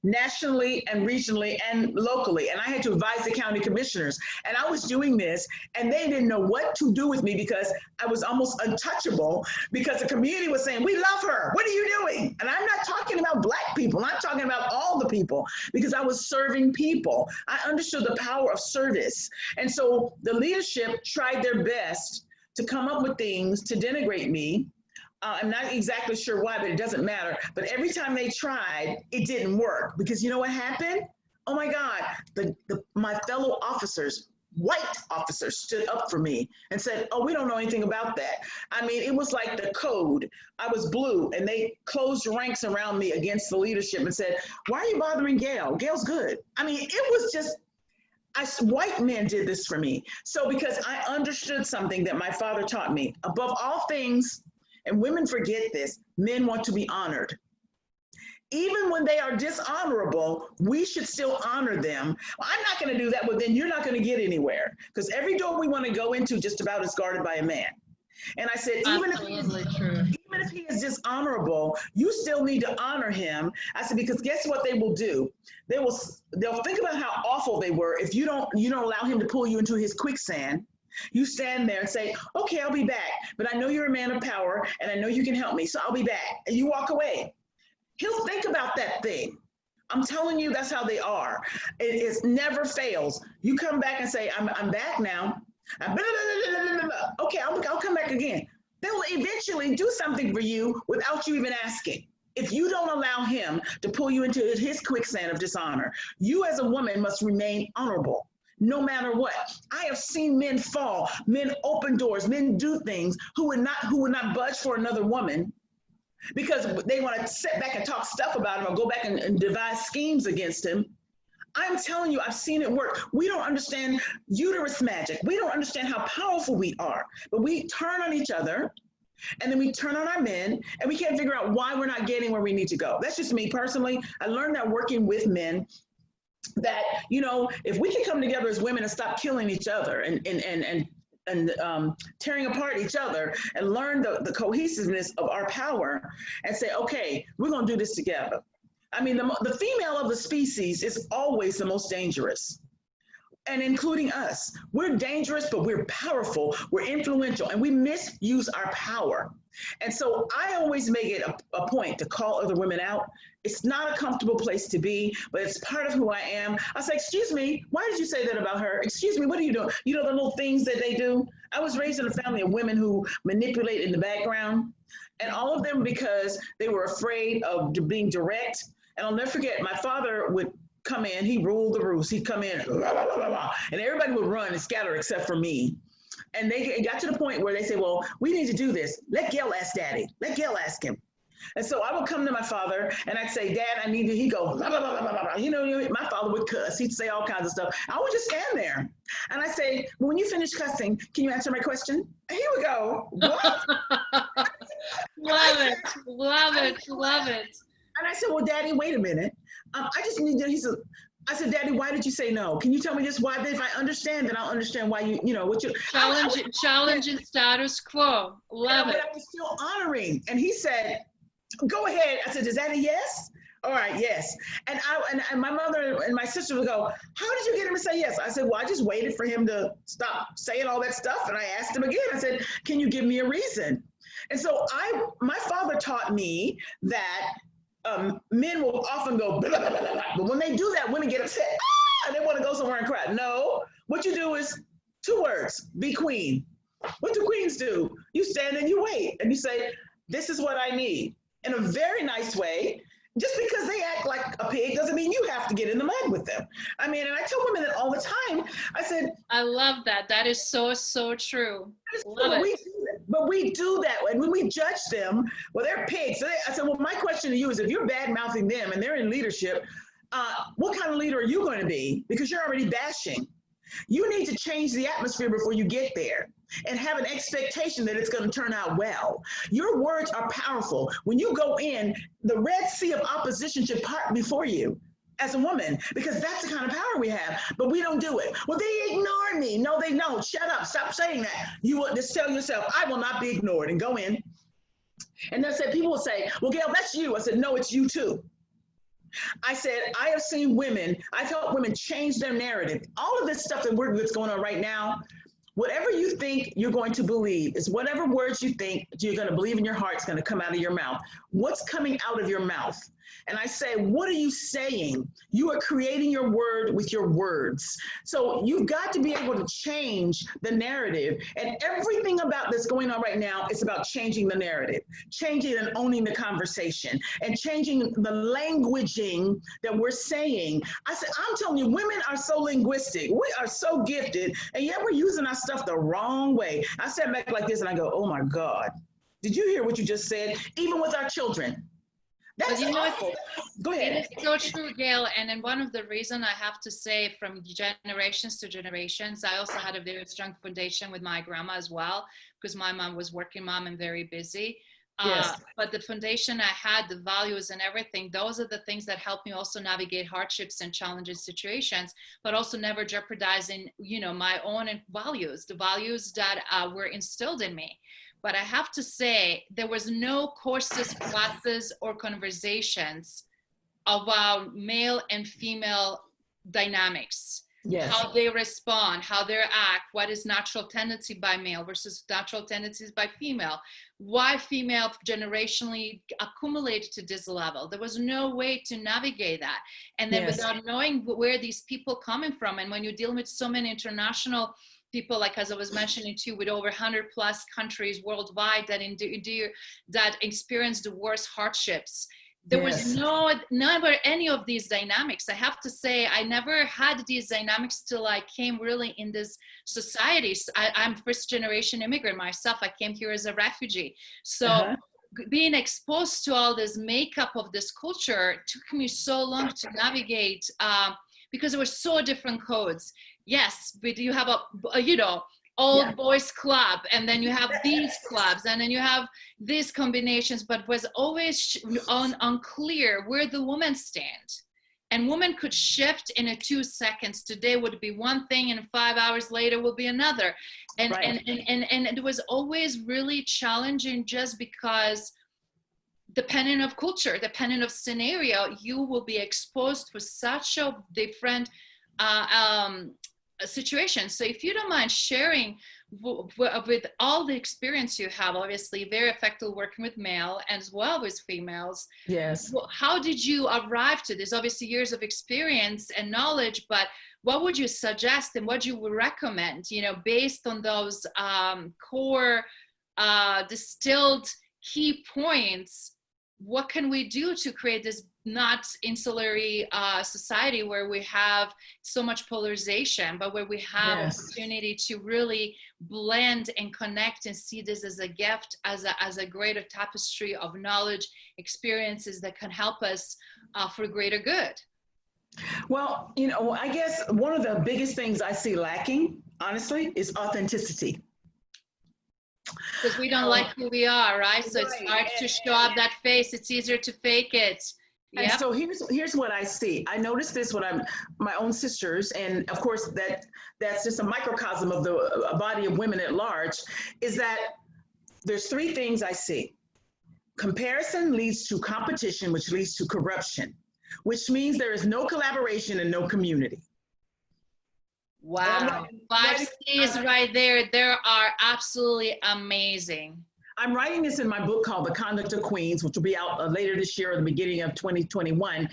nationally and regionally and locally. And I had to advise the county commissioners. And I was doing this, and they didn't know what to do with me because I was almost untouchable, because the community was saying, we love her. What are you doing? And I'm not talking about Black people. I'm talking about all the people, because I was serving people. I understood the power of service. And so the leadership tried their best to come up with things to denigrate me. I'm not exactly sure why, but it doesn't matter. But every time they tried, it didn't work, because you know what happened? Oh my God, my fellow officers, white officers, stood up for me and said, oh, we don't know anything about that. I mean, it was like the code. I was blue, and they closed ranks around me against the leadership and said, why are you bothering Gail? Gail's good. I mean, it was just, White men did this for me. So because I understood something that my father taught me, above all things, and women forget this, men want to be honored. Even when they are dishonorable, we should still honor them. Well, I'm not going to do that, but then you're not going to get anywhere, because every door we want to go into just about is guarded by a man. And I said, even if he is dishonorable, you still need to honor him. I said, because guess what they will do? They'll think about how awful they were if you don't allow him to pull you into his quicksand. You stand there and say, okay, I'll be back, but I know you're a man of power and I know you can help me, so I'll be back. And you walk away. He'll think about that thing. I'm telling you, that's how they are. It never fails. You come back and say, I'm back now. Okay, I'll come back again. They will eventually do something for you without you even asking. If you don't allow him to pull you into his quicksand of dishonor, you as a woman must remain honorable, no matter what. I have seen men fall, men open doors, men do things who would not budge for another woman, because they want to sit back and talk stuff about him or go back and devise schemes against him. I'm telling you, I've seen it work. We don't understand uterus magic. We don't understand how powerful we are, but we turn on each other and then we turn on our men and we can't figure out why we're not getting where we need to go. That's just me personally. I learned that working with men, that, if we can come together as women and stop killing each other and tearing apart each other and learn the cohesiveness of our power and say, okay, we're going to do this together. I mean, the female of the species is always the most dangerous, and including us. We're dangerous, but we're powerful, we're influential, and we misuse our power. And so I always make it a point to call other women out. It's not a comfortable place to be, but it's part of who I am. I say, excuse me, why did you say that about her? Excuse me, what are you doing? You know, the little things that they do. I was raised in a family of women who manipulate in the background, and all of them because they were afraid of being direct. And I'll never forget, my father would come in, he ruled the roost. He'd come in, blah, blah, blah, blah, and everybody would run and scatter except for me. And it got to the point where they said, well, we need to do this. Let Gail ask Daddy. Let Gail ask him. And so I would come to my father and I'd say, Dad, I need to, he'd go, blah, blah, blah, blah, blah. My father would cuss. He'd say all kinds of stuff. I would just stand there. And I'd say, well, when you finish cussing, can you answer my question? And he would go, what? Love it. And I said, well, Daddy, wait a minute. I just need to, I said, Daddy, why did you say no? Can you tell me just why? If I understand, then I'll understand why what you challenging status quo. Love it. But I was still honoring. And he said, go ahead. I said, is that a yes? All right, yes. And my mother and my sister would go, how did you get him to say yes? I said, well, I just waited for him to stop saying all that stuff. And I asked him again. I said, can you give me a reason? And so my father taught me that men will often go, blah, blah, blah, blah. But when they do that, women get upset, and they want to go somewhere and cry. No, what you do is 2 words, be queen. What do queens do? You stand and you wait, and you say, this is what I need, in a very nice way. Just because they act like a pig doesn't mean you have to get in the mud with them. I mean, and I tell women that all the time. I said, I love that. That is so, so true. But we do that. And when we judge them, well, they're pigs. So I said, well, my question to you is, if you're bad-mouthing them and they're in leadership, what kind of leader are you going to be? Because you're already bashing. You need to change the atmosphere before you get there and have an expectation that it's going to turn out well. Your words are powerful. When you go in, the Red Sea of opposition should part before you as a woman, because that's the kind of power we have, but we don't do it. Well, they ignore me. No, they don't. Shut up. Stop saying that. You will just tell yourself, I will not be ignored, and go in. And then people will say, well, Gail, that's you. I said, no, it's you too. I said, I have seen women, I've helped women change their narrative. All of this stuff that's going on right now, whatever you think you're going to believe is whatever words you think you're going to believe in your heart is going to come out of your mouth. What's coming out of your mouth? And I say, what are you saying? You are creating your word with your words. So you've got to be able to change the narrative. And everything about that's going on right now is about changing the narrative, changing and owning the conversation, and changing the languaging that we're saying. I said, I'm telling you, women are so linguistic. We are so gifted, and yet we're using our stuff the wrong way. I sat back like this and I go, oh my God, did you hear what you just said? Even with our children. That's But awful. Go ahead. it is so true, Gail. And then one of the reasons I have to say from generations to generations, I also had a very strong foundation with my grandma as well, because my mom was working mom and very busy. Yes. But the foundation I had, the values and everything, those are the things that help me also navigate hardships and challenging situations, but also never jeopardizing, my own values, the values that were instilled in me. But I have to say, there was no courses, classes, or conversations about male and female dynamics, Yes. how they respond, how they act, what is natural tendency by male versus natural tendencies by female, why female generationally accumulated to this level. There was no way to navigate that. And then without knowing where these people coming from, and when you're dealing with so many international people, like as I was mentioning too, with over 100 plus countries worldwide that that experience the worst hardships, there was never any of these dynamics. I have to say, I never had these dynamics till I came really in this society. I'm first generation immigrant myself. I came here as a refugee. So being exposed to all this makeup of this culture took me so long to navigate, because there were so different codes. Yes, but you have old boys club, and then you have these clubs, and then you have these combinations, but was always unclear where the women stand. And women could shift in 2 seconds. Today would be one thing, and 5 hours later will be another. And it was always really challenging, just because depending of culture, depending of scenario, you will be exposed for such a different situation. So if you don't mind sharing with all the experience you have, obviously very effective working with male as well as females. Yes. How did you arrive to this? Obviously years of experience and knowledge, but what would you suggest and what you would recommend, based on those core distilled key points? What can we do to create this not insulary society where we have so much polarization, but where we have opportunity to really blend and connect and see this as a gift, as a greater tapestry of knowledge, experiences that can help us for greater good? Well, I guess one of the biggest things I see lacking, honestly, is authenticity. Because we don't like who we are, right? So it's hard to show up that face. It's easier to fake it. And so here's what I see. I noticed this when my own sisters, and of course that's just a microcosm of the body of women at large, is that there's 3 things I see. Comparison leads to competition, which leads to corruption, which means there is no collaboration and no community. Wow. 5 C's right there. They are absolutely amazing. I'm writing this in my book called The Conduct of Queens, which will be out later this year or the beginning of 2021.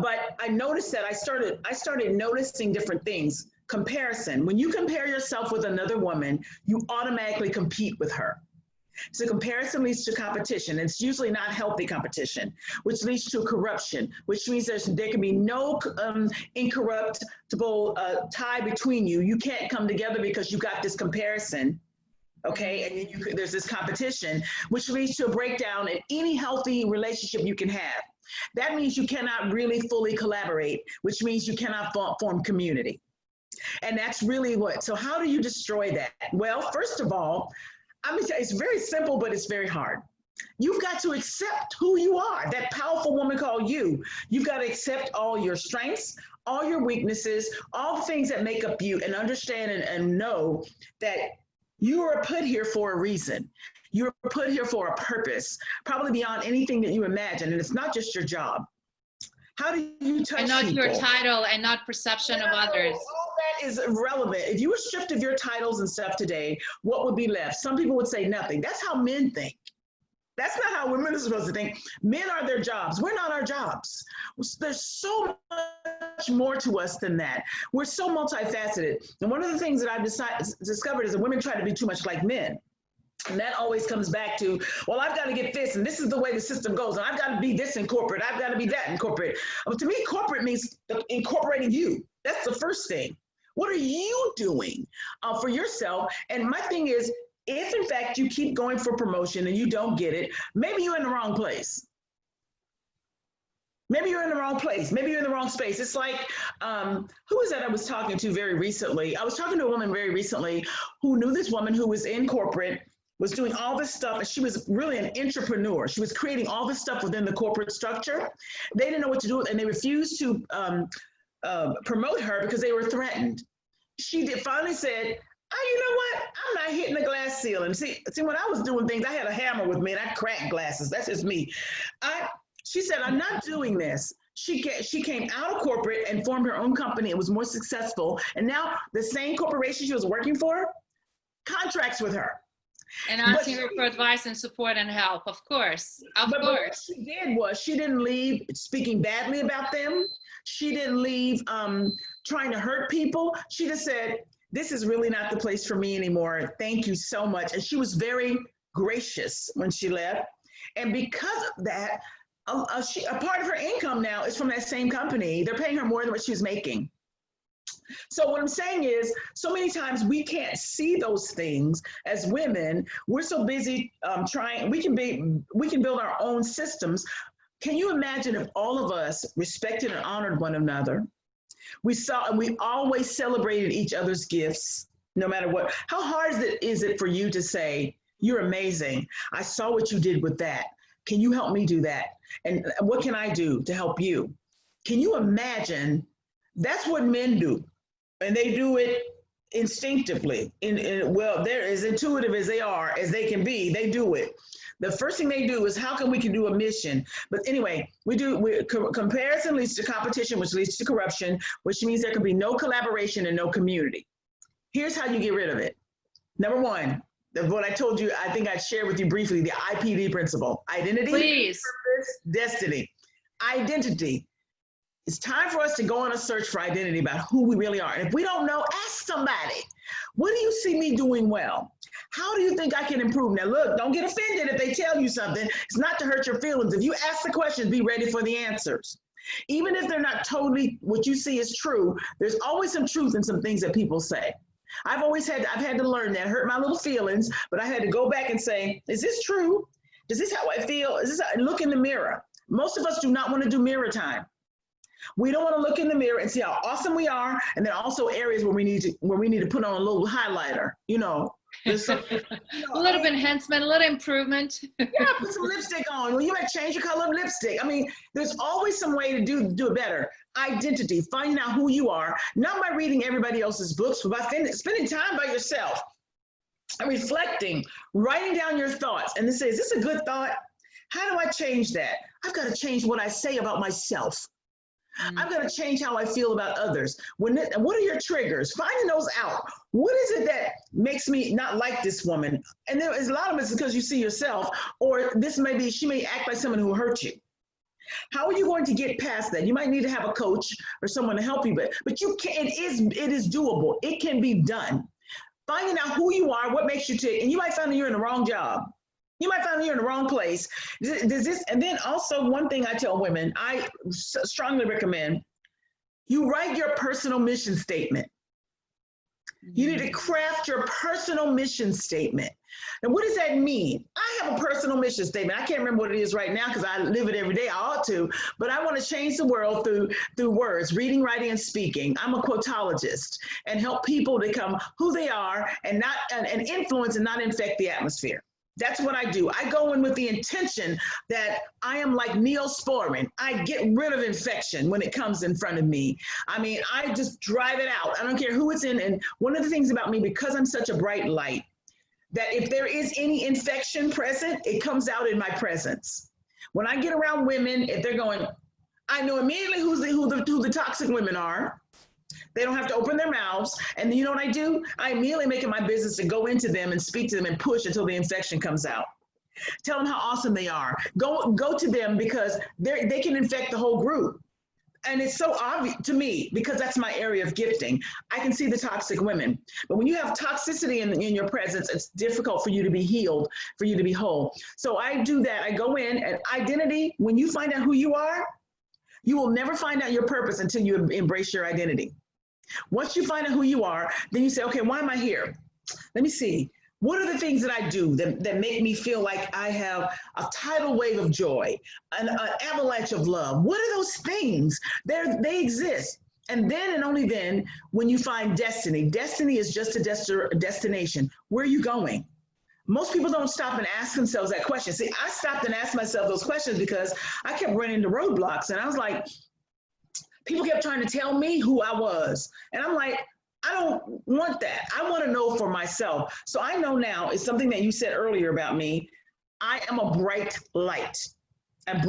But I noticed that I started noticing different things. Comparison. When you compare yourself with another woman, you automatically compete with her. So comparison leads to competition. It's usually not healthy competition, which leads to corruption, which means there can be no incorruptible tie between you. You can't come together because you got this comparison, okay? And then there's this competition, which leads to a breakdown in any healthy relationship you can have. That means you cannot really fully collaborate, which means you cannot form community. And that's really so how do you destroy that? Well, first of all, I'm gonna tell you, it's very simple, but it's very hard. You've got to accept who you are, that powerful woman called you. You've got to accept all your strengths, all your weaknesses, all the things that make up you, and understand and know that you are put here for a reason. You're put here for a purpose, probably beyond anything that you imagine. And it's not just your job. How do you touch and not people? Your title and not perception of others. All that is irrelevant. If you were stripped of your titles and stuff today, what would be left? Some people would say nothing. That's how men think. That's not how women are supposed to think. Men are their jobs. We're not our jobs. There's so much more to us than that. We're so multifaceted. And one of the things that I've discovered is that women try to be too much like men. And that always comes back to, well, I've got to get this, and this is the way the system goes, and I've got to be this in corporate, I've got to be that in corporate. To me, corporate means incorporating you. That's the first thing. What are you doing for yourself? And my thing is, if in fact you keep going for promotion and you don't get it, maybe you're in the wrong place. Maybe you're in the wrong place. Maybe you're in the wrong space. It's like, who was that I was talking to very recently? I was talking to a woman very recently who knew this woman who was in corporate, was doing all this stuff, and she was really an entrepreneur. She was creating all this stuff within the corporate structure. They didn't know what to do, and they refused to promote her because they were threatened. She finally said, oh, you know what? I'm not hitting the glass ceiling. See, when I was doing things, I had a hammer with me, and I cracked glasses. That's just me. She said, I'm not doing this. She came out of corporate and formed her own company. It was more successful. And now the same corporation she was working for contracts with her. And asking her for advice and support and help, of course. But what she did was she didn't leave speaking badly about them. She didn't leave trying to hurt people. She just said, this is really not the place for me anymore. Thank you so much. And she was very gracious when she left. And because of that, a part of her income now is from that same company. They're paying her more than what she was making. So what I'm saying is, so many times we can't see those things as women. We're so busy trying. We can build our own systems. Can you imagine if all of us respected and honored one another? We always celebrated each other's gifts, no matter what. How hard is it for you to say, you're amazing. I saw what you did with that. Can you help me do that? And what can I do to help you? Can you imagine? That's what men do. And they do it instinctively. Well, they're as intuitive as they can be, they do it. The first thing they do is, how can we do a mission? But anyway, comparison leads to competition, which leads to corruption, which means there can be no collaboration and no community. Here's how you get rid of it. Number one, what I told you, I think I shared with you briefly, the IPD principle. Identity, purpose, destiny. Identity. It's time for us to go on a search for identity about who we really are. And if we don't know, ask somebody, what do you see me doing well? How do you think I can improve? Now look, don't get offended if they tell you something. It's not to hurt your feelings. If you ask the questions, be ready for the answers. Even if they're not totally what you see is true, there's always some truth in some things that people say. I've had to learn that. Hurt my little feelings, but I had to go back and say, is this true? Is this how I feel? And look in the mirror. Most of us do not want to do mirror time. We don't want to look in the mirror and see how awesome we are, and then also areas where we need to put on a little highlighter, a little bit enhancement, a little improvement. Yeah, put some lipstick on. Well, you might change your color of lipstick. I mean, there's always some way to do it better. Identity, finding out who you are, not by reading everybody else's books, but by spending time by yourself and reflecting, writing down your thoughts, and then say, is this a good thought? How do I change that? I've got to change what I say about myself. I've got to change how I feel about others. What are your triggers? Finding those out. What is it that makes me not like this woman? And there is a lot of it because you see yourself, or she may act like someone who hurt you. How are you going to get past that? You might need to have a coach or someone to help you, but you can. It is doable. It can be done. Finding out who you are, what makes you tick, and you might find that you're in the wrong job. You might find you're in the wrong place. And then also one thing I tell women, I strongly recommend you write your personal mission statement. You need to craft your personal mission statement. And what does that mean? I have a personal mission statement. I can't remember what it is right now because I live it every day. I ought to, but I want to change the world through words, reading, writing, and speaking. I'm a quotologist and help people become who they are and influence and not infect the atmosphere. That's what I do. I go in with the intention that I am like Neosporin. I get rid of infection when it comes in front of me. I mean, I just drive it out. I don't care who it's in. And one of the things about me, because I'm such a bright light, that if there is any infection present, it comes out in my presence. When I get around women, if they're going, I know immediately who the toxic women are. They don't have to open their mouths. And you know what I do? I immediately make it my business to go into them and speak to them and push until the infection comes out. Tell them how awesome they are. Go to them because they can infect the whole group. And it's so obvious to me because that's my area of gifting. I can see the toxic women. But when you have toxicity in your presence, it's difficult for you to be healed, for you to be whole. So I do that. I go in and identity, when you find out who you are, you will never find out your purpose until you embrace your identity. Once you find out who you are, then you say, okay, why am I here? Let me see. What are the things that I do that make me feel like I have a tidal wave of joy, an avalanche of love? What are those things? They exist. And then and only then, when you find destiny, destiny is just a destination. Where are you going? Most people don't stop and ask themselves that question. See, I stopped and asked myself those questions because I kept running into roadblocks. And I was like, people kept trying to tell me who I was. And I'm like, I don't want that. I want to know for myself. So I know now, it's something that you said earlier about me. I am a bright light. And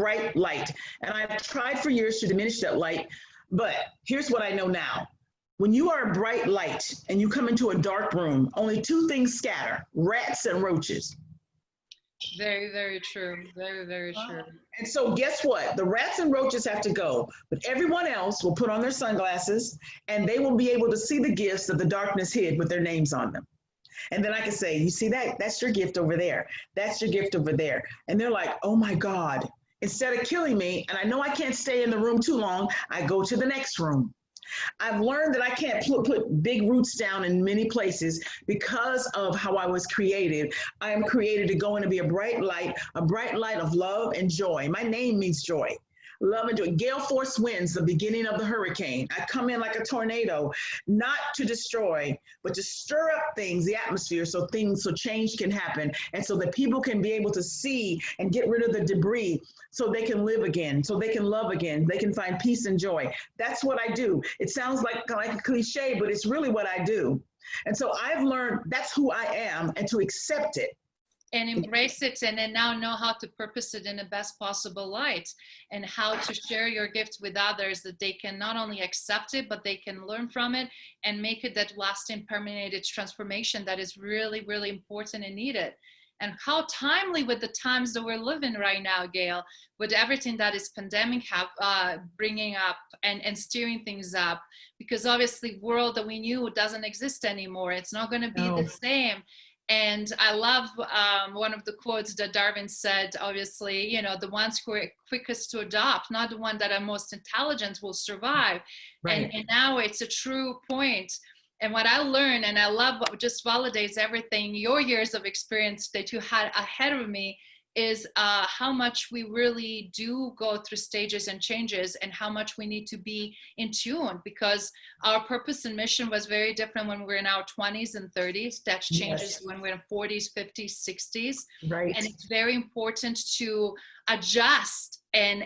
I've tried for years to diminish that light. But here's what I know now. When you are a bright light and you come into a dark room, only two things scatter: rats and roaches. Very, very true. Very, very true. And so guess what? The rats and roaches have to go, but everyone else will put on their sunglasses and they will be able to see the gifts that the darkness hid with their names on them. And then I can say, you see that? That's your gift over there. That's your gift over there. And they're like, oh my God. Instead of killing me, and I know I can't stay in the room too long, I go to the next room. I've learned that I can't put big roots down in many places because of how I was created. I am created to go in and be a bright light of love and joy. My name means joy. Love and joy. Gale force winds, the beginning of the hurricane. I come in like a tornado, not to destroy, but to stir up things, the atmosphere, so change can happen. And so that people can be able to see and get rid of the debris so they can live again, so they can love again, they can find peace and joy. That's what I do. It sounds like a cliche, but it's really what I do. And so I've learned that's who I am, and to accept it. And embrace it, and then now know how to purpose it in the best possible light, and how to share your gift with others, that they can not only accept it, but they can learn from it and make it that lasting, permeated transformation that is really, really important and needed. And how timely with the times that we're living right now, Gail, with everything that is pandemic bringing up and steering things up, because obviously world that we knew doesn't exist anymore. It's not going to be the same. And I love one of the quotes that Darwin said, obviously, you know, the ones who are quickest to adopt, not the one that are most intelligent, will survive. Right. And now it's a true point. And what I learned, and I love what just validates everything, your years of experience that you had ahead of me, is how much we really do go through stages and changes, and how much we need to be in tune, because our purpose and mission was very different when we were in our 20s and 30s. That changes when we're in 40s, 50s, 60s. Right. And it's very important to adjust and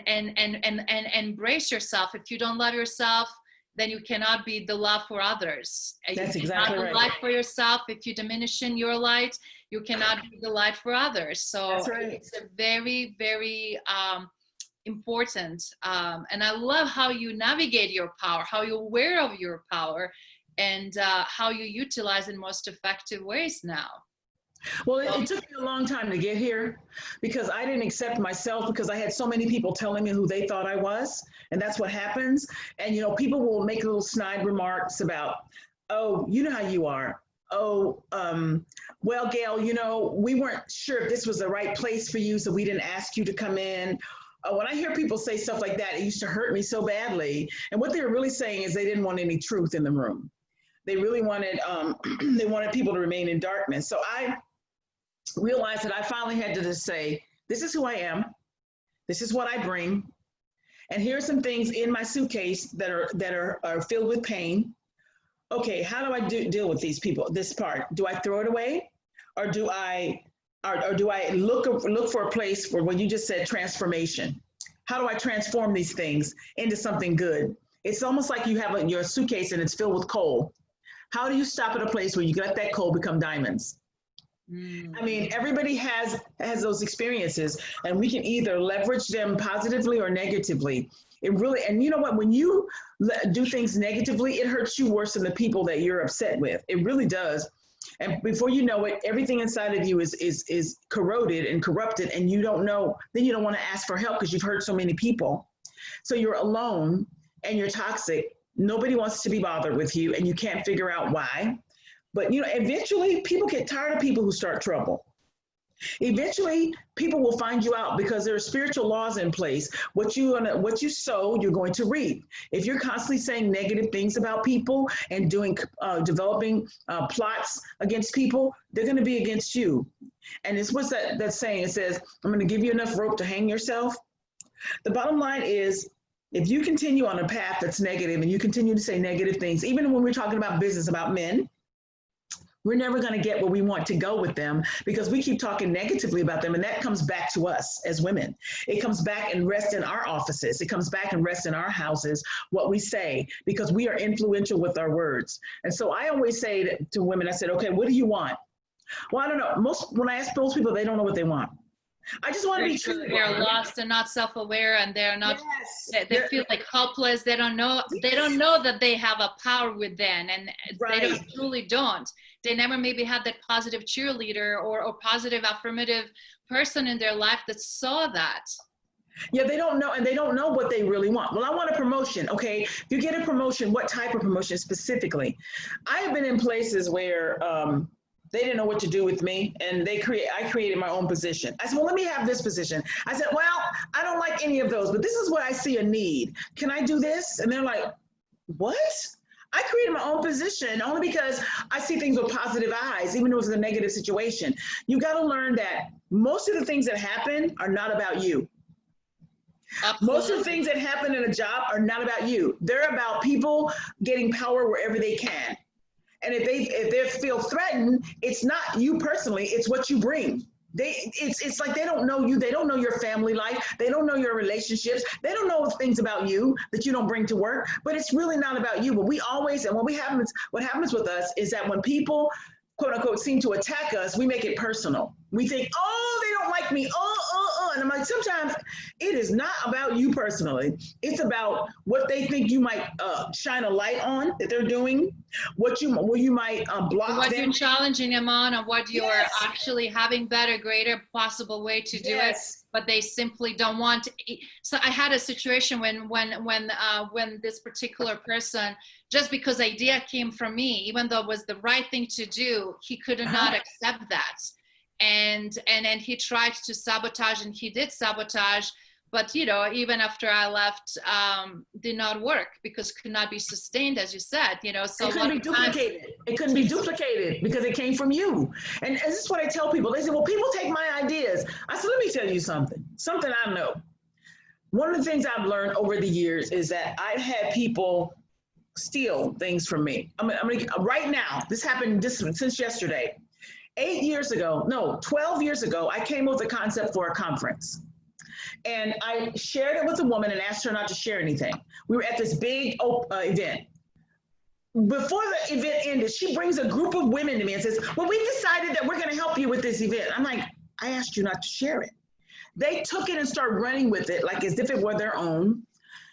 embrace yourself. If you don't love yourself, then you cannot be the love for others. That's exactly right. You cannot be the light for yourself. If you diminish in your light, you cannot be the light for others. So it's a very, very important. And I love how you navigate your power, how you're aware of your power, and how you utilize it in most effective ways now. Well, it took me a long time to get here, because I didn't accept myself, because I had so many people telling me who they thought I was. And that's what happens. And, you know, people will make little snide remarks about, oh, you know how you are. Oh, well, Gail, you know, we weren't sure if this was the right place for you, so we didn't ask you to come in. When I hear people say stuff like that, it used to hurt me so badly. And what they were really saying is they didn't want any truth in the room. They really wanted, they wanted people to remain in darkness. So I realized that I finally had to just say, this is who I am. This is what I bring. And here are some things in my suitcase that are filled with pain. Okay, how do I deal with these people, this part? Do I throw it away? Or do I look for a place where, when you just said transformation, how do I transform these things into something good? It's almost like you have your suitcase and it's filled with coal. How do you stop at a place where you let that coal become diamonds? I mean, everybody has those experiences, and we can either leverage them positively or negatively. It really, and you know what, when you do things negatively, it hurts you worse than the people that you're upset with. It really does. And before you know it, everything inside of you is corroded and corrupted, and you don't know, then you don't want to ask for help because you've hurt so many people. So you're alone and you're toxic. Nobody wants to be bothered with you, and you can't figure out why. But, you know, eventually people get tired of people who start trouble. Eventually, people will find you out because there are spiritual laws in place. What you sow, you're going to reap. If you're constantly saying negative things about people and developing plots against people, they're going to be against you. And it's what's that saying? It says, "I'm going to give you enough rope to hang yourself." The bottom line is, if you continue on a path that's negative and you continue to say negative things, even when we're talking about business, about men, we're never going to get where we want to go with them because we keep talking negatively about them. And that comes back to us as women. It comes back and rests in our offices. It comes back and rests in our houses, what we say, because we are influential with our words. And so I always say to women, I said, okay, what do you want? Well, I don't know. When I ask most people, they don't know what they want. I just want to be true. They're lost. They're not self-aware, and they're not. Yes. They feel like helpless. They don't know. They don't know that they have a power within, and they truly don't. They never maybe had that positive cheerleader or positive affirmative person in their life that saw that. Yeah, they don't know, and they don't know what they really want. Well, I want a promotion. Okay, if you get a promotion, what type of promotion specifically? I have been in places where they didn't know what to do with me, and I created my own position. I said, well, let me have this position. I said, well, I don't like any of those, but this is what I see a need. Can I do this? And they're like, what? I created my own position only because I see things with positive eyes, even though it was a negative situation. You got to learn that most of the things that happen are not about you. Absolutely. Most of the things that happen in a job are not about you. They're about people getting power wherever they can. And if they feel threatened, it's not you personally, it's what you bring. It's like they don't know you. They don't know your family life. They don't know your relationships. They don't know things about you that you don't bring to work, but it's really not about you. But what happens with us is that when people, quote unquote, seem to attack us, we make it personal. We think, oh, they don't like me. And I'm like, sometimes it is not about you personally. It's about what they think you might shine a light on that they're doing, where you might block what them. You're challenging them on, or what you're actually having better, greater possible way to do it, but they simply don't want to. So I had a situation when this particular person, just because idea came from me, even though it was the right thing to do, he could not accept that. And then he tried to sabotage, and he did sabotage, but even after I left, did not work because could not be sustained, as you said, so it couldn't be duplicated. It couldn't be duplicated because it came from you. And this is what I tell people. They say, well, people take my ideas. I said, let me tell you something I know. One of the things I've learned over the years is that I've had people steal things from me. Right now, this happened since yesterday. 12 years ago, I came up with a concept for a conference. And I shared it with a woman and asked her not to share anything. We were at this big event. Before the event ended, she brings a group of women to me and says, well, we decided that we're going to help you with this event. I'm like, I asked you not to share it. They took it and started running with it like as if it were their own.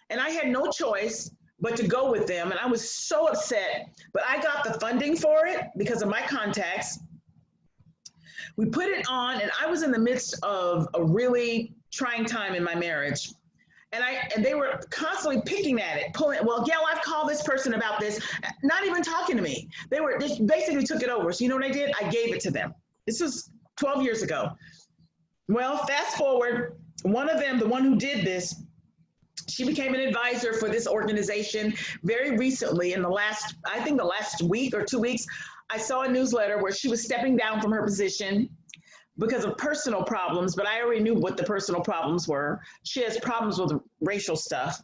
And I had no choice but to go with them. And I was so upset, but I got the funding for it because of my contacts. We put it on, and I was in the midst of a really trying time in my marriage. And they were constantly picking at it, pulling, well, Gail, I've called this person about this, not even talking to me. They basically took it over. So you know what I did? I gave it to them. This was 12 years ago. Well, fast forward, one of them, the one who did this, she became an advisor for this organization very recently in the last week or 2 weeks. I saw a newsletter where she was stepping down from her position because of personal problems, but I already knew what the personal problems were. She has problems with racial stuff.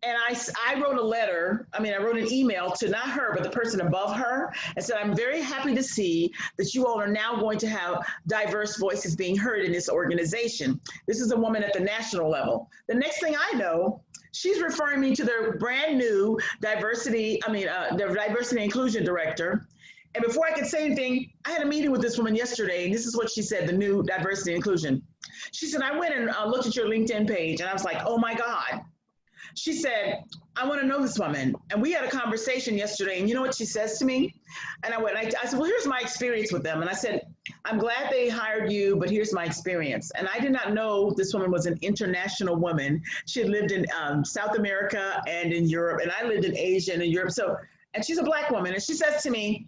And I wrote I wrote an email to not her, but the person above her, and said, I'm very happy to see that you all are now going to have diverse voices being heard in this organization. This is a woman at the national level. The next thing I know, she's referring me to their brand new their diversity and inclusion director. And before I could say anything, I had a meeting with this woman yesterday, and this is what she said, the new diversity and inclusion. She said, I went and looked at your LinkedIn page, and I was like, oh my God. She said, I want to know this woman. And we had a conversation yesterday, and you know what she says to me? And I said, well, here's my experience with them. And I said, I'm glad they hired you, but here's my experience. And I did not know this woman was an international woman. She had lived in South America and in Europe, and I lived in Asia and in Europe. And she's a Black woman, and she says to me,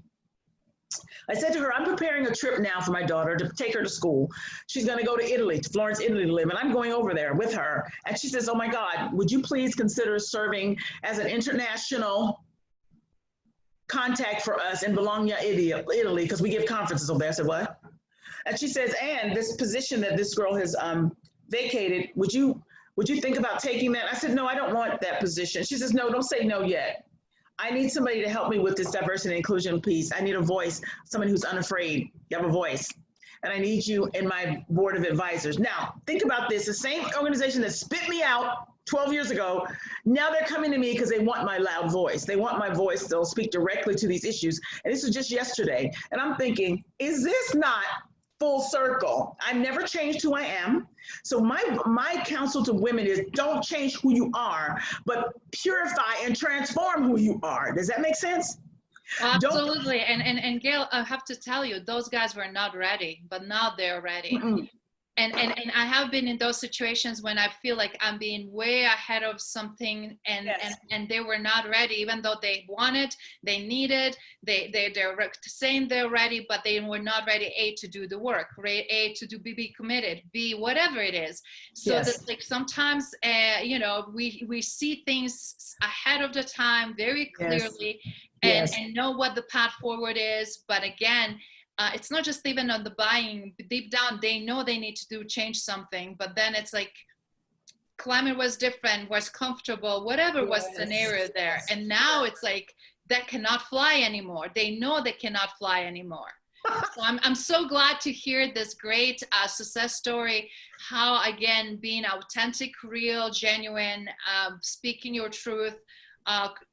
I said to her, I'm preparing a trip now for my daughter to take her to school. She's going to go to Italy, to Florence, Italy to live, and I'm going over there with her. And she says, oh my God, would you please consider serving as an international contact for us in Bologna, Italy, because we give conferences over there. I said, what? And she says, and this position that this girl has vacated, would you think about taking that? I said, no, I don't want that position. She says, no, don't say no yet. I need somebody to help me with this diversity and inclusion piece. I need a voice, somebody who's unafraid. You have a voice. And I need you in my board of advisors. Now, think about this. The same organization that spit me out 12 years ago, now they're coming to me because they want my loud voice. They want my voice. They'll speak directly to these issues. And this was just yesterday. And I'm thinking, is this not full circle? I've never changed who I am. So my counsel to women is don't change who you are, but purify and transform who you are. Does that make sense? Absolutely. And Gail, I have to tell you, those guys were not ready, but now they're ready. Mm-mm. And I have been in those situations when I feel like I'm being way ahead of something and Yes. and they were not ready, even though they wanted, they needed, they're saying they're ready, but they were not ready, A, to do the work, right? A, to be committed, B, whatever it is. So Yes. that like sometimes, we see things ahead of the time very clearly. Yes. And know what the path forward is. But again, it's not just even on the buying. Deep down, they know they need to change something. But then it's like climate was different, was comfortable, whatever was scenario there. And now it's like that cannot fly anymore. They know they cannot fly anymore. So I'm so glad to hear this great success story, how, again, being authentic, real, genuine, speaking your truth,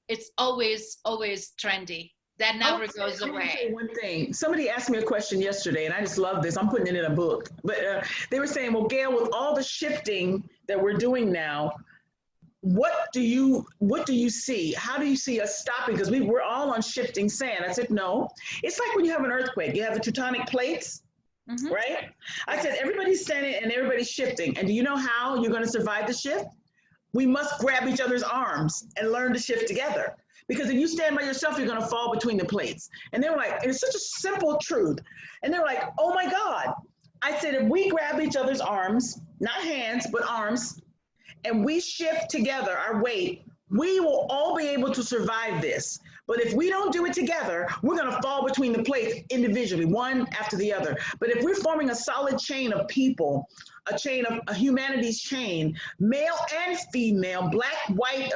it's always trendy. That never goes away. I'm gonna say one thing. Somebody asked me a question yesterday, and I just love this. I'm putting it in a book. But they were saying, well, Gail, with all the shifting that we're doing now, what do you see? How do you see us stopping? Because we're all on shifting sand. I said, no. It's like when you have an earthquake. You have the tectonic plates, right? I said, everybody's standing and everybody's shifting. And do you know how you're going to survive the shift? We must grab each other's arms and learn to shift together. Because if you stand by yourself, you're going to fall between the plates. And they were like, it's such a simple truth. And they're like, oh my God. I said, if we grab each other's arms, not hands, but arms, and we shift together our weight, we will all be able to survive this. But if we don't do it together, we're going to fall between the plates individually, one after the other. But if we're forming a solid chain of people, a humanity's chain, male and female, black, white,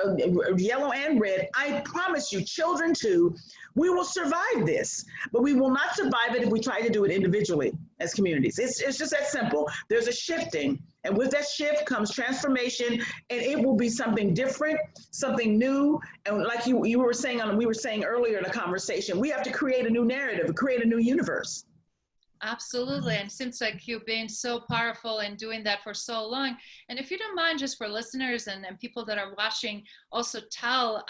yellow and red, I promise you, children too, we will survive this. But we will not survive it if we try to do it individually as communities. It's just that simple. There's a shifting. And with that shift comes transformation, and it will be something different, something new. And like you were saying, we were saying earlier in the conversation, we have to create a new narrative, create a new universe. Absolutely. And it seems like you've been so powerful in doing that for so long. And if you don't mind, just for listeners and people that are watching, also tell,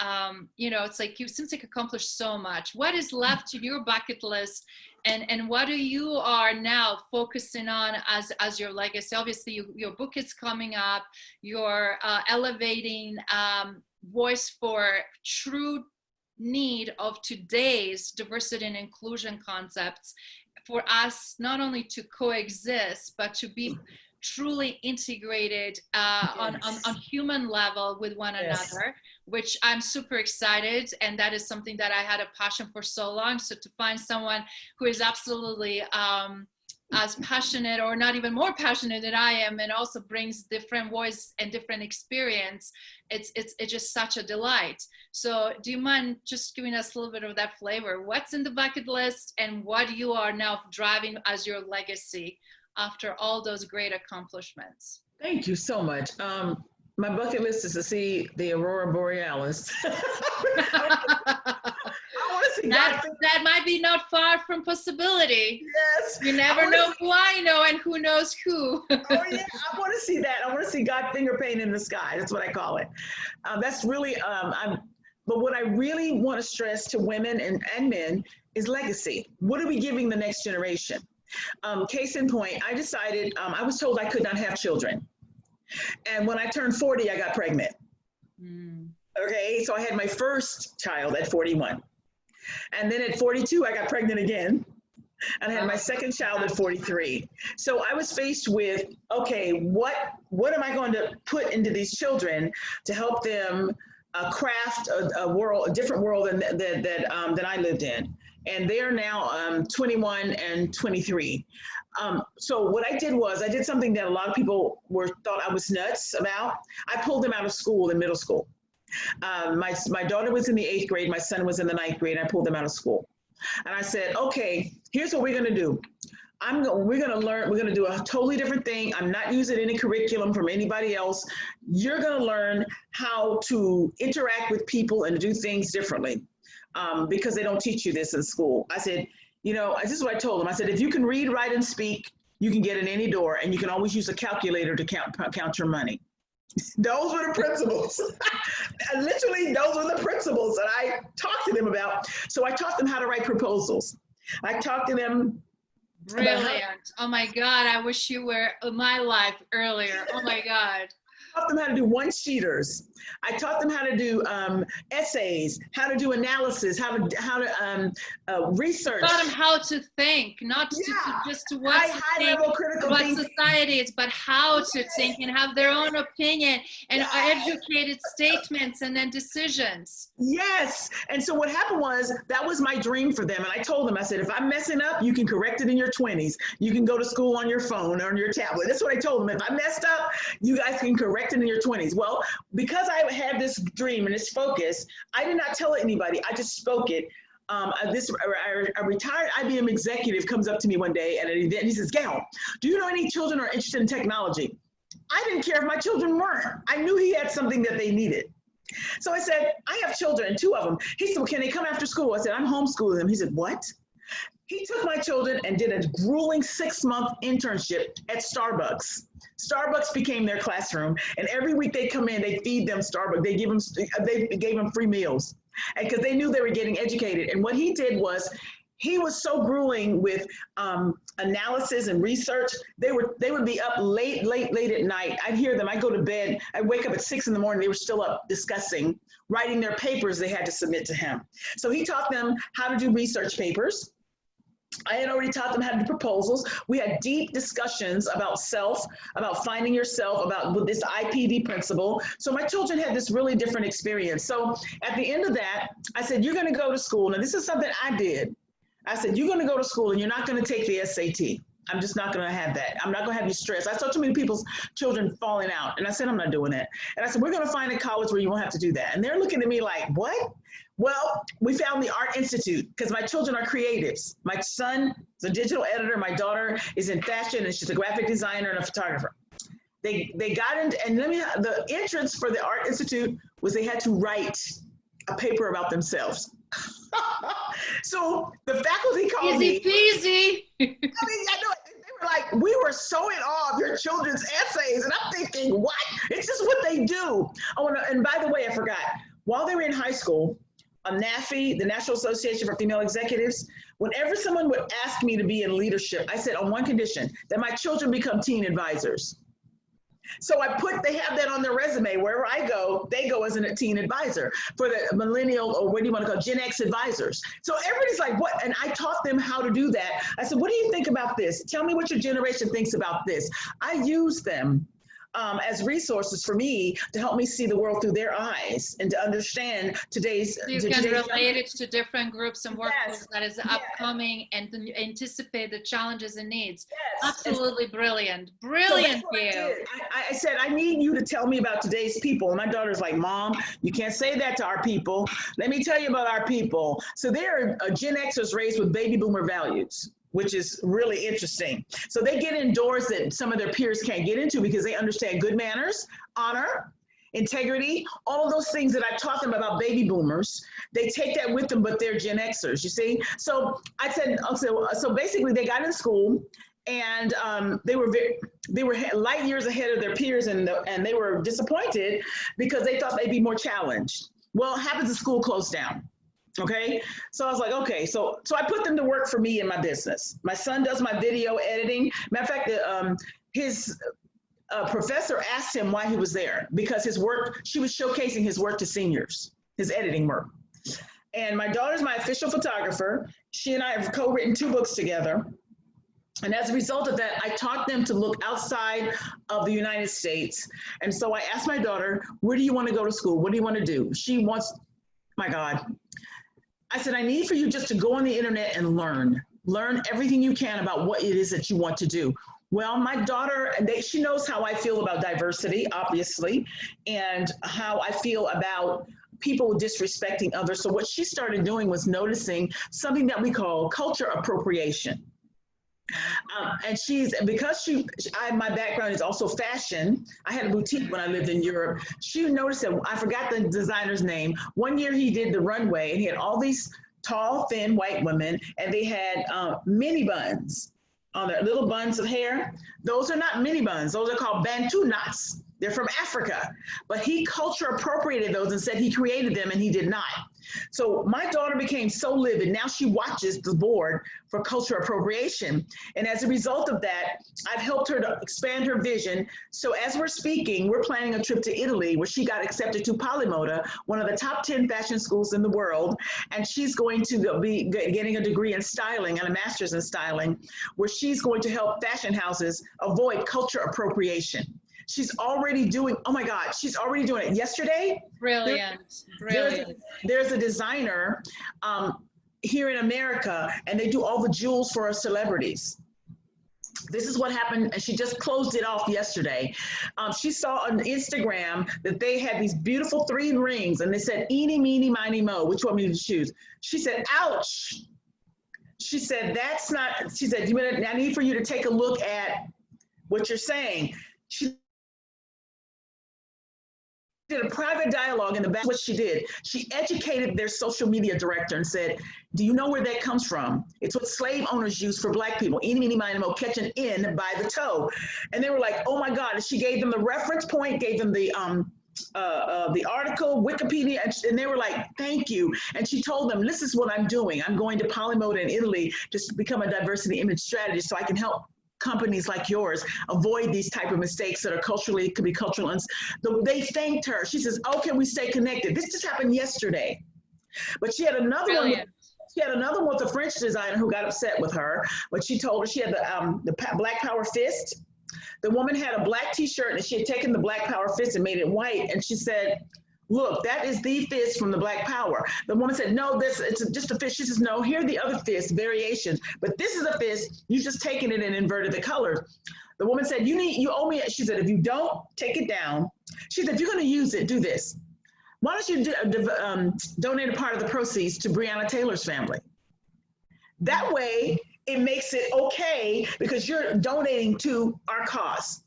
it's like you seems like accomplished so much. What is left to your bucket list? And what do you are now focusing on as your legacy? Obviously, your book is coming up. You're elevating voice for true need of today's diversity and inclusion concepts, for us not only to coexist, but to be truly integrated on human level with one another, which I'm super excited. And that is something that I had a passion for so long. So to find someone who is absolutely as passionate, or not even more passionate than I am, and also brings different voice and different experience, it's just such a delight. So do you mind just giving us a little bit of that flavor? What's in the bucket list and what you are now driving as your legacy after all those great accomplishments? Thank you so much. My bucket list is to see the Aurora Borealis. That might be not far from possibility. Yes. You never know who I know and who knows who. Oh yeah, I want to see that. I want to see God finger paint in the sky. That's what I call it. That's really, but what I really want to stress to women and men is legacy. What are we giving the next generation? Case in point, I decided, I was told I could not have children. And when I turned 40, I got pregnant. Okay, so I had my first child at 41. And then at 42, I got pregnant again. And I had my second child at 43. So I was faced with, okay, what am I going to put into these children to help them craft a different world than I lived in? And they are now 21 and 23. So what I did was I did something that a lot of people thought I was nuts about. I pulled them out of school in middle school. My daughter was in the 8th grade. My son was in the 9th grade. And I pulled them out of school. And I said, okay, here's what we're going to do. We're going to learn. We're going to do a totally different thing. I'm not using any curriculum from anybody else. You're going to learn how to interact with people and do things differently because they don't teach you this in school. I said, this is what I told them. I said, if you can read, write, and speak, you can get in any door, and you can always use a calculator to count your money. Those were the principles. Literally, those were the principles that I talked to them about. So I taught them how to write proposals. I talked to them. Brilliant. Oh my God. I wish you were in my life earlier. Oh my God. I taught them how to do one-sheeters. I taught them how to do essays, how to do analysis, how to research. Taught them how to think, not just to what high-level critical what thinking. Society is, but how to think and have their own opinion and educated statements and then decisions. Yes. And so what happened was that was my dream for them. And I told them, I said, if I'm messing up, you can correct it in your 20s. You can go to school on your phone or on your tablet. That's what I told them. If I messed up, you guys can correct it in your 20s. Well, because I had this dream and this focus, I did not tell anybody. I just spoke it. A retired IBM executive comes up to me one day at an event. He says, Gail, do you know any children who are interested in technology? I didn't care if my children weren't. I knew he had something that they needed. So I said, I have children, 2 of them. He said, well, can they come after school? I said, I'm homeschooling them. He said, what? He took my children and did a grueling 6-month internship at Starbucks. Starbucks became their classroom, and every week they come in, they feed them Starbucks. They gave them free meals, and because they knew they were getting educated. And what he did was, he was so grueling with analysis and research. They would be up late at night. I'd hear them. I'd go to bed. I'd wake up at 6 in the morning. They were still up discussing, writing their papers they had to submit to him. So he taught them how to do research papers. I had already taught them how to do proposals. We had deep discussions about self, about finding yourself, about this IPV principle. So my children had this really different experience. So at the end of that, I said, you're going to go to school. Now, this is something I did. I said, you're going to go to school and you're not going to take the SAT. I'm just not going to have that. I'm not going to have you stressed. I saw too many people's children falling out. And I said, I'm not doing that. And I said, we're going to find a college where you won't have to do that. And they're looking at me like, what? Well, we found the Art Institute because my children are creatives. My son is a digital editor. My daughter is in fashion and she's a graphic designer and a photographer. They got in, and the entrance for the Art Institute was they had to write a paper about themselves. So the faculty called me. Easy peasy. I mean, I know, they were like, we were so in awe of your children's essays. And I'm thinking, what? It's just what they do. And by the way, I forgot, while they were in high school, NAFE, the National Association for Female Executives, whenever someone would ask me to be in leadership, I said on one condition, that my children become teen advisors. So they have that on their resume. Wherever I go, they go as a teen advisor for the millennial, or what do you want to call Gen X advisors. So everybody's like, what? And I taught them how to do that. I said, what do you think about this? Tell me what your generation thinks about this. I use them as resources for me to help me see the world through their eyes and to understand today's. You can relate it to different groups and workforce that is upcoming and anticipate the challenges and needs. Yes. Absolutely brilliant. Brilliant, Gail. I said, I need you to tell me about today's people. And my daughter's like, Mom, you can't say that to our people. Let me tell you about our people. So they're Gen Xers raised with baby boomer values, which is really interesting. So they get in doors that some of their peers can't get into because they understand good manners, honor, integrity, all of those things that I taught them about baby boomers. They take that with them, but they're Gen Xers, you see? So I said, so basically they got in school and they were light years ahead of their peers, and they were disappointed because they thought they'd be more challenged. Well, it happens the school closed down. Okay, so I was like, okay, so I put them to work for me in my business. My son does my video editing. Matter of fact, his professor asked him why he was there, because his work, she was showcasing his work to seniors, his editing work. And my daughter's my official photographer. She and I have co-written 2 books together. And as a result of that, I taught them to look outside of the United States. And so I asked my daughter, where do you want to go to school? What do you want to do? She wants, my God. I said, I need for you just to go on the internet and learn everything you can about what it is that you want to do. Well, my daughter, she knows how I feel about diversity, obviously, and how I feel about people disrespecting others. So what she started doing was noticing something that we call culture appropriation. And my background is also fashion. I had a boutique when I lived in Europe. She noticed that, I forgot the designer's name. One year he did the runway and he had all these tall, thin white women, and they had mini buns on their little buns of hair. Those are not mini buns. Those are called Bantu knots. They're from Africa. But he culture appropriated those and said he created them, and he did not. So my daughter became so livid. Now she watches the board for culture appropriation. And as a result of that, I've helped her to expand her vision. So as we're speaking, we're planning a trip to Italy where she got accepted to Polymoda, one of the top 10 fashion schools in the world. And she's going to be getting a degree in styling and a master's in styling, where she's going to help fashion houses avoid culture appropriation. She's already doing, oh my God, she's already doing it. Yesterday, Brilliant. There's a designer here in America, and they do all the jewels for our celebrities. This is what happened, and she just closed it off yesterday. She saw on Instagram that they had these beautiful 3 rings, and they said, eeny, meeny, miny, mo, which one to choose? She said, ouch. She said, that's not, she said, I need for you to take a look at what you're saying. She did a private dialogue in the back. What she did, she educated their social media director and said, do you know where that comes from? It's what slave owners used for Black people. Eeny, meeny, miny, mo, catch an in by the toe. And they were like, oh my God. And she gave them the reference point, gave them the article, Wikipedia, and they were like, thank you. And she told them, this is what I'm doing. I'm going to Polymoda in Italy to become a diversity image strategist so I can help companies like yours avoid these type of mistakes that are could be cultural. They thanked her. She says, oh, can we stay connected? This just happened yesterday. But she had another one. She had another one with a French designer who got upset with her. But she told her she had the Black Power fist. The woman had a black t-shirt and she had taken the Black Power fist and made it white. And she said, look, that is the fist from the Black Power. The woman said, no, it's just a fist. She says, no, here are the other fists, variations. But this is a fist. You just taken it and inverted the color. The woman said, you owe me. She said, if you don't, take it down. She said, if you're going to use it, do this. Why don't you donate a part of the proceeds to Breonna Taylor's family? That way, it makes it okay because you're donating to our cause.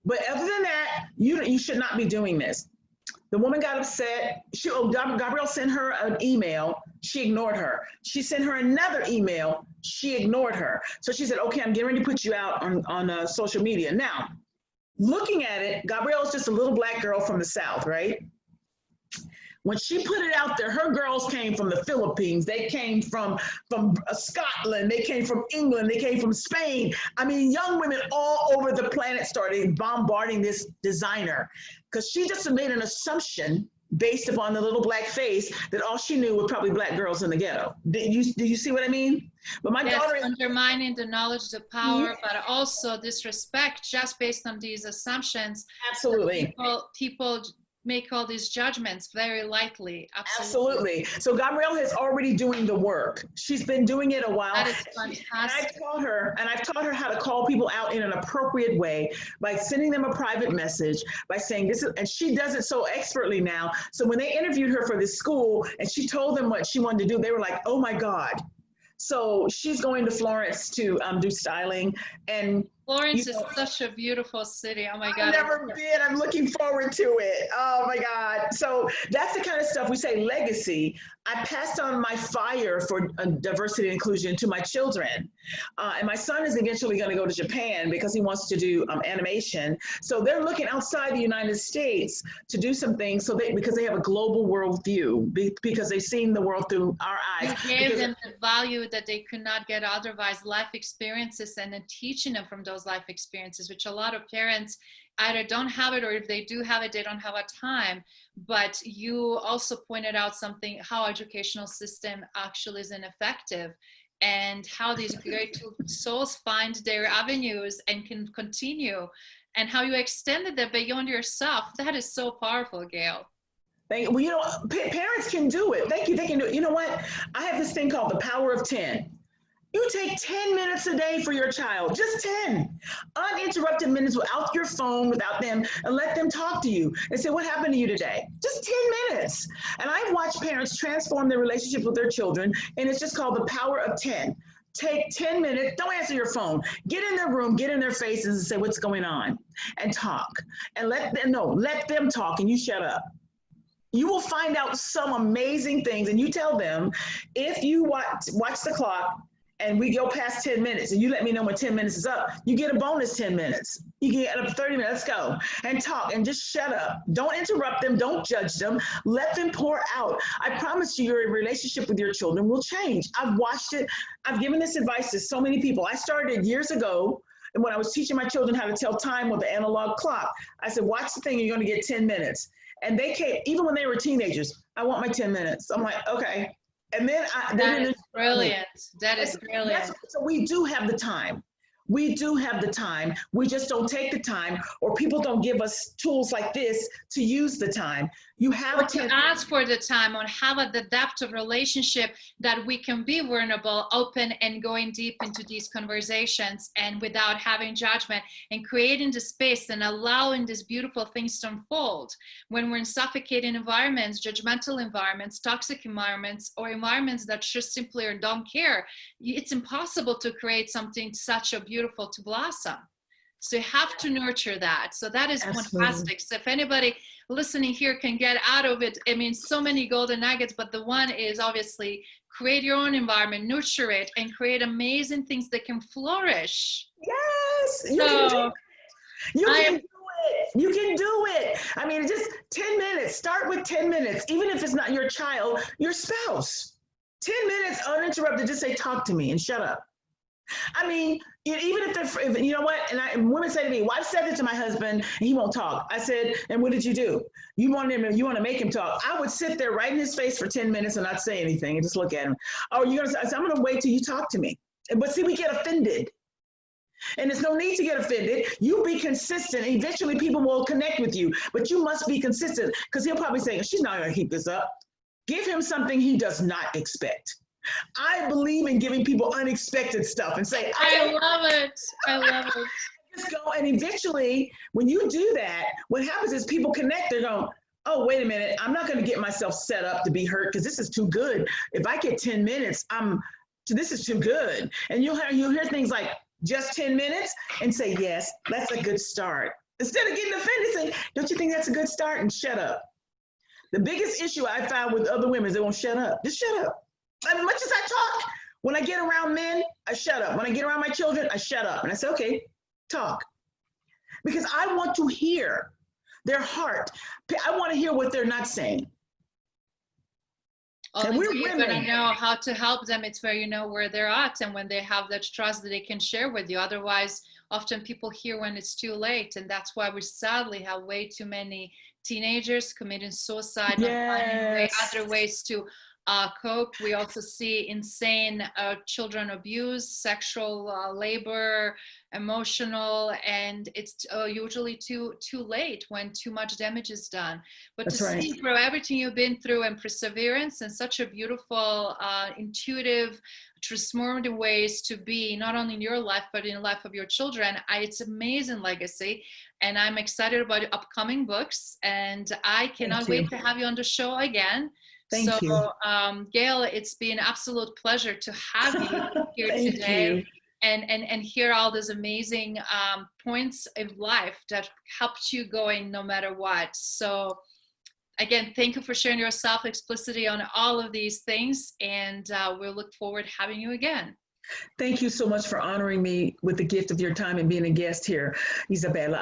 But other than that, you should not be doing this. The woman got upset. Gabrielle sent her an email. She ignored her. She sent her another email. She ignored her. So she said, okay, I'm getting ready to put you out on social media. Now, looking at it, Gabrielle is just a little Black girl from the South, right? When she put it out there, her girls came from the Philippines. They came from Scotland. They came from England. They came from Spain. I mean, young women all over the planet started bombarding this designer because she just made an assumption based upon the little Black face that all she knew were probably Black girls in the ghetto. Do you see what I mean? But my daughter is undermining the knowledge, the power, but also disrespect just based on these assumptions. Absolutely. People make all these judgments very lightly. Absolutely. So Gabrielle is already doing the work. She's been doing it a while. That is fantastic. And I've taught her how to call people out in an appropriate way by sending them a private message, by saying this is, and she does it so expertly now. So when they interviewed her for this school and she told them what she wanted to do, they were like, oh my God. So she's going to Florence to do styling. And Florence is such a beautiful city. Oh my God. I've never been. I'm looking forward to it. Oh my God. So that's the kind of stuff we say legacy. I passed on my fire for diversity and inclusion to my children. And my son is eventually going to go to Japan because he wants to do animation. So they're looking outside the United States to do some things because they have a global worldview, because they've seen the world through our eyes. You gave them the value that they could not get otherwise, life experiences, and then teaching them from those life experiences, which a lot of parents either don't have it, or if they do have it, they don't have a time. But you also pointed out something, how educational system actually is ineffective, and how these great souls find their avenues and can continue, and how you extended that beyond yourself. That is so powerful, Gail. Well, you know, parents can do it. Thank you. They can do it. You know what? I have this thing called the power of 10. You take 10 minutes a day for your child, just 10 uninterrupted minutes without your phone, without them, and let them talk to you and say, what happened to you today? Just 10 minutes. And I've watched parents transform their relationship with their children, and it's just called the power of 10. Take 10 minutes, don't answer your phone. Get in their room, get in their faces and say, what's going on? And talk. And let them talk, and you shut up. You will find out some amazing things, and you tell them, if you watch the clock, and we go past 10 minutes and you let me know when 10 minutes is up, you get a bonus 10 minutes. You get up 30 minutes, let's go and talk, and just shut up. Don't interrupt them. Don't judge them. Let them pour out. I promise you, your relationship with your children will change. I've watched it. I've given this advice to so many people. I started years ago, and when I was teaching my children how to tell time with the analog clock, I said, watch the thing, you're going to get 10 minutes. And they came, even when they were teenagers, I want my 10 minutes. I'm like, okay. And then that is brilliant. That is brilliant. So we do have the time. We do have the time. We just don't take the time, or people don't give us tools like this to use the time. You have to ask for the time, or have the depth of relationship that we can be vulnerable, open, and going deep into these conversations, and without having judgment, and creating the space and allowing these beautiful things to unfold. When we're in suffocating environments, judgmental environments, toxic environments, or environments that just simply or don't care, it's impossible to create something such a beautiful to blossom. So you have to nurture that. So that is fantastic. So if anybody listening here can get out of it, I mean, so many golden nuggets, but the one is obviously create your own environment, nurture it, and create amazing things that can flourish. Yes, you can do it. You can do it. I mean, just 10 minutes. Start with 10 minutes, even if it's not your child, your spouse. 10 minutes uninterrupted. Just say, talk to me, and shut up. I mean, even if you know what, and women say to me, well, I've said it to my husband and he won't talk. I said, and what did you do? You want to make him talk. I would sit there right in his face for 10 minutes and not say anything and just look at him. Oh, you're going to say, I'm going to wait till you talk to me. But see, we get offended. And there's no need to get offended. You be consistent. Eventually people will connect with you, but you must be consistent, because he'll probably say, she's not going to keep this up. Give him something he does not expect. I believe in giving people unexpected stuff and say, I love it. I love it. Just go, and eventually when you do that, what happens is people connect. They're going, oh, wait a minute. I'm not going to get myself set up to be hurt, because this is too good. If I get 10 minutes, this is too good. And you'll hear things like, just 10 minutes, and say, yes, that's a good start. Instead of getting offended, say, don't you think that's a good start? And shut up. The biggest issue I found with other women is they won't shut up. Just shut up. As much as I talk, when I get around men, I shut up. When I get around my children, I shut up. And I say, okay, talk. Because I want to hear their heart. I want to hear what they're not saying. And we're women. You're going to know how to help them. It's where you know where they're at, and when they have that trust that they can share with you. Otherwise, often people hear when it's too late. And that's why we sadly have way too many teenagers committing suicide, not finding other ways to cope. We also see insane children abuse, sexual labor, emotional, and it's usually too late when too much damage is done. But that's to see through everything you've been through, and perseverance, and such a beautiful, intuitive, transformative ways to be, not only in your life, but in the life of your children, it's amazing legacy. And I'm excited about your upcoming books, and I cannot wait to have you on the show again. Thank you. Gail, it's been an absolute pleasure to have you here today, and hear all these amazing points of life that helped you going no matter what. So again, thank you for sharing your self-explicitly on all of these things, and we'll look forward to having you again. Thank you so much for honoring me with the gift of your time and being a guest here, Izabela.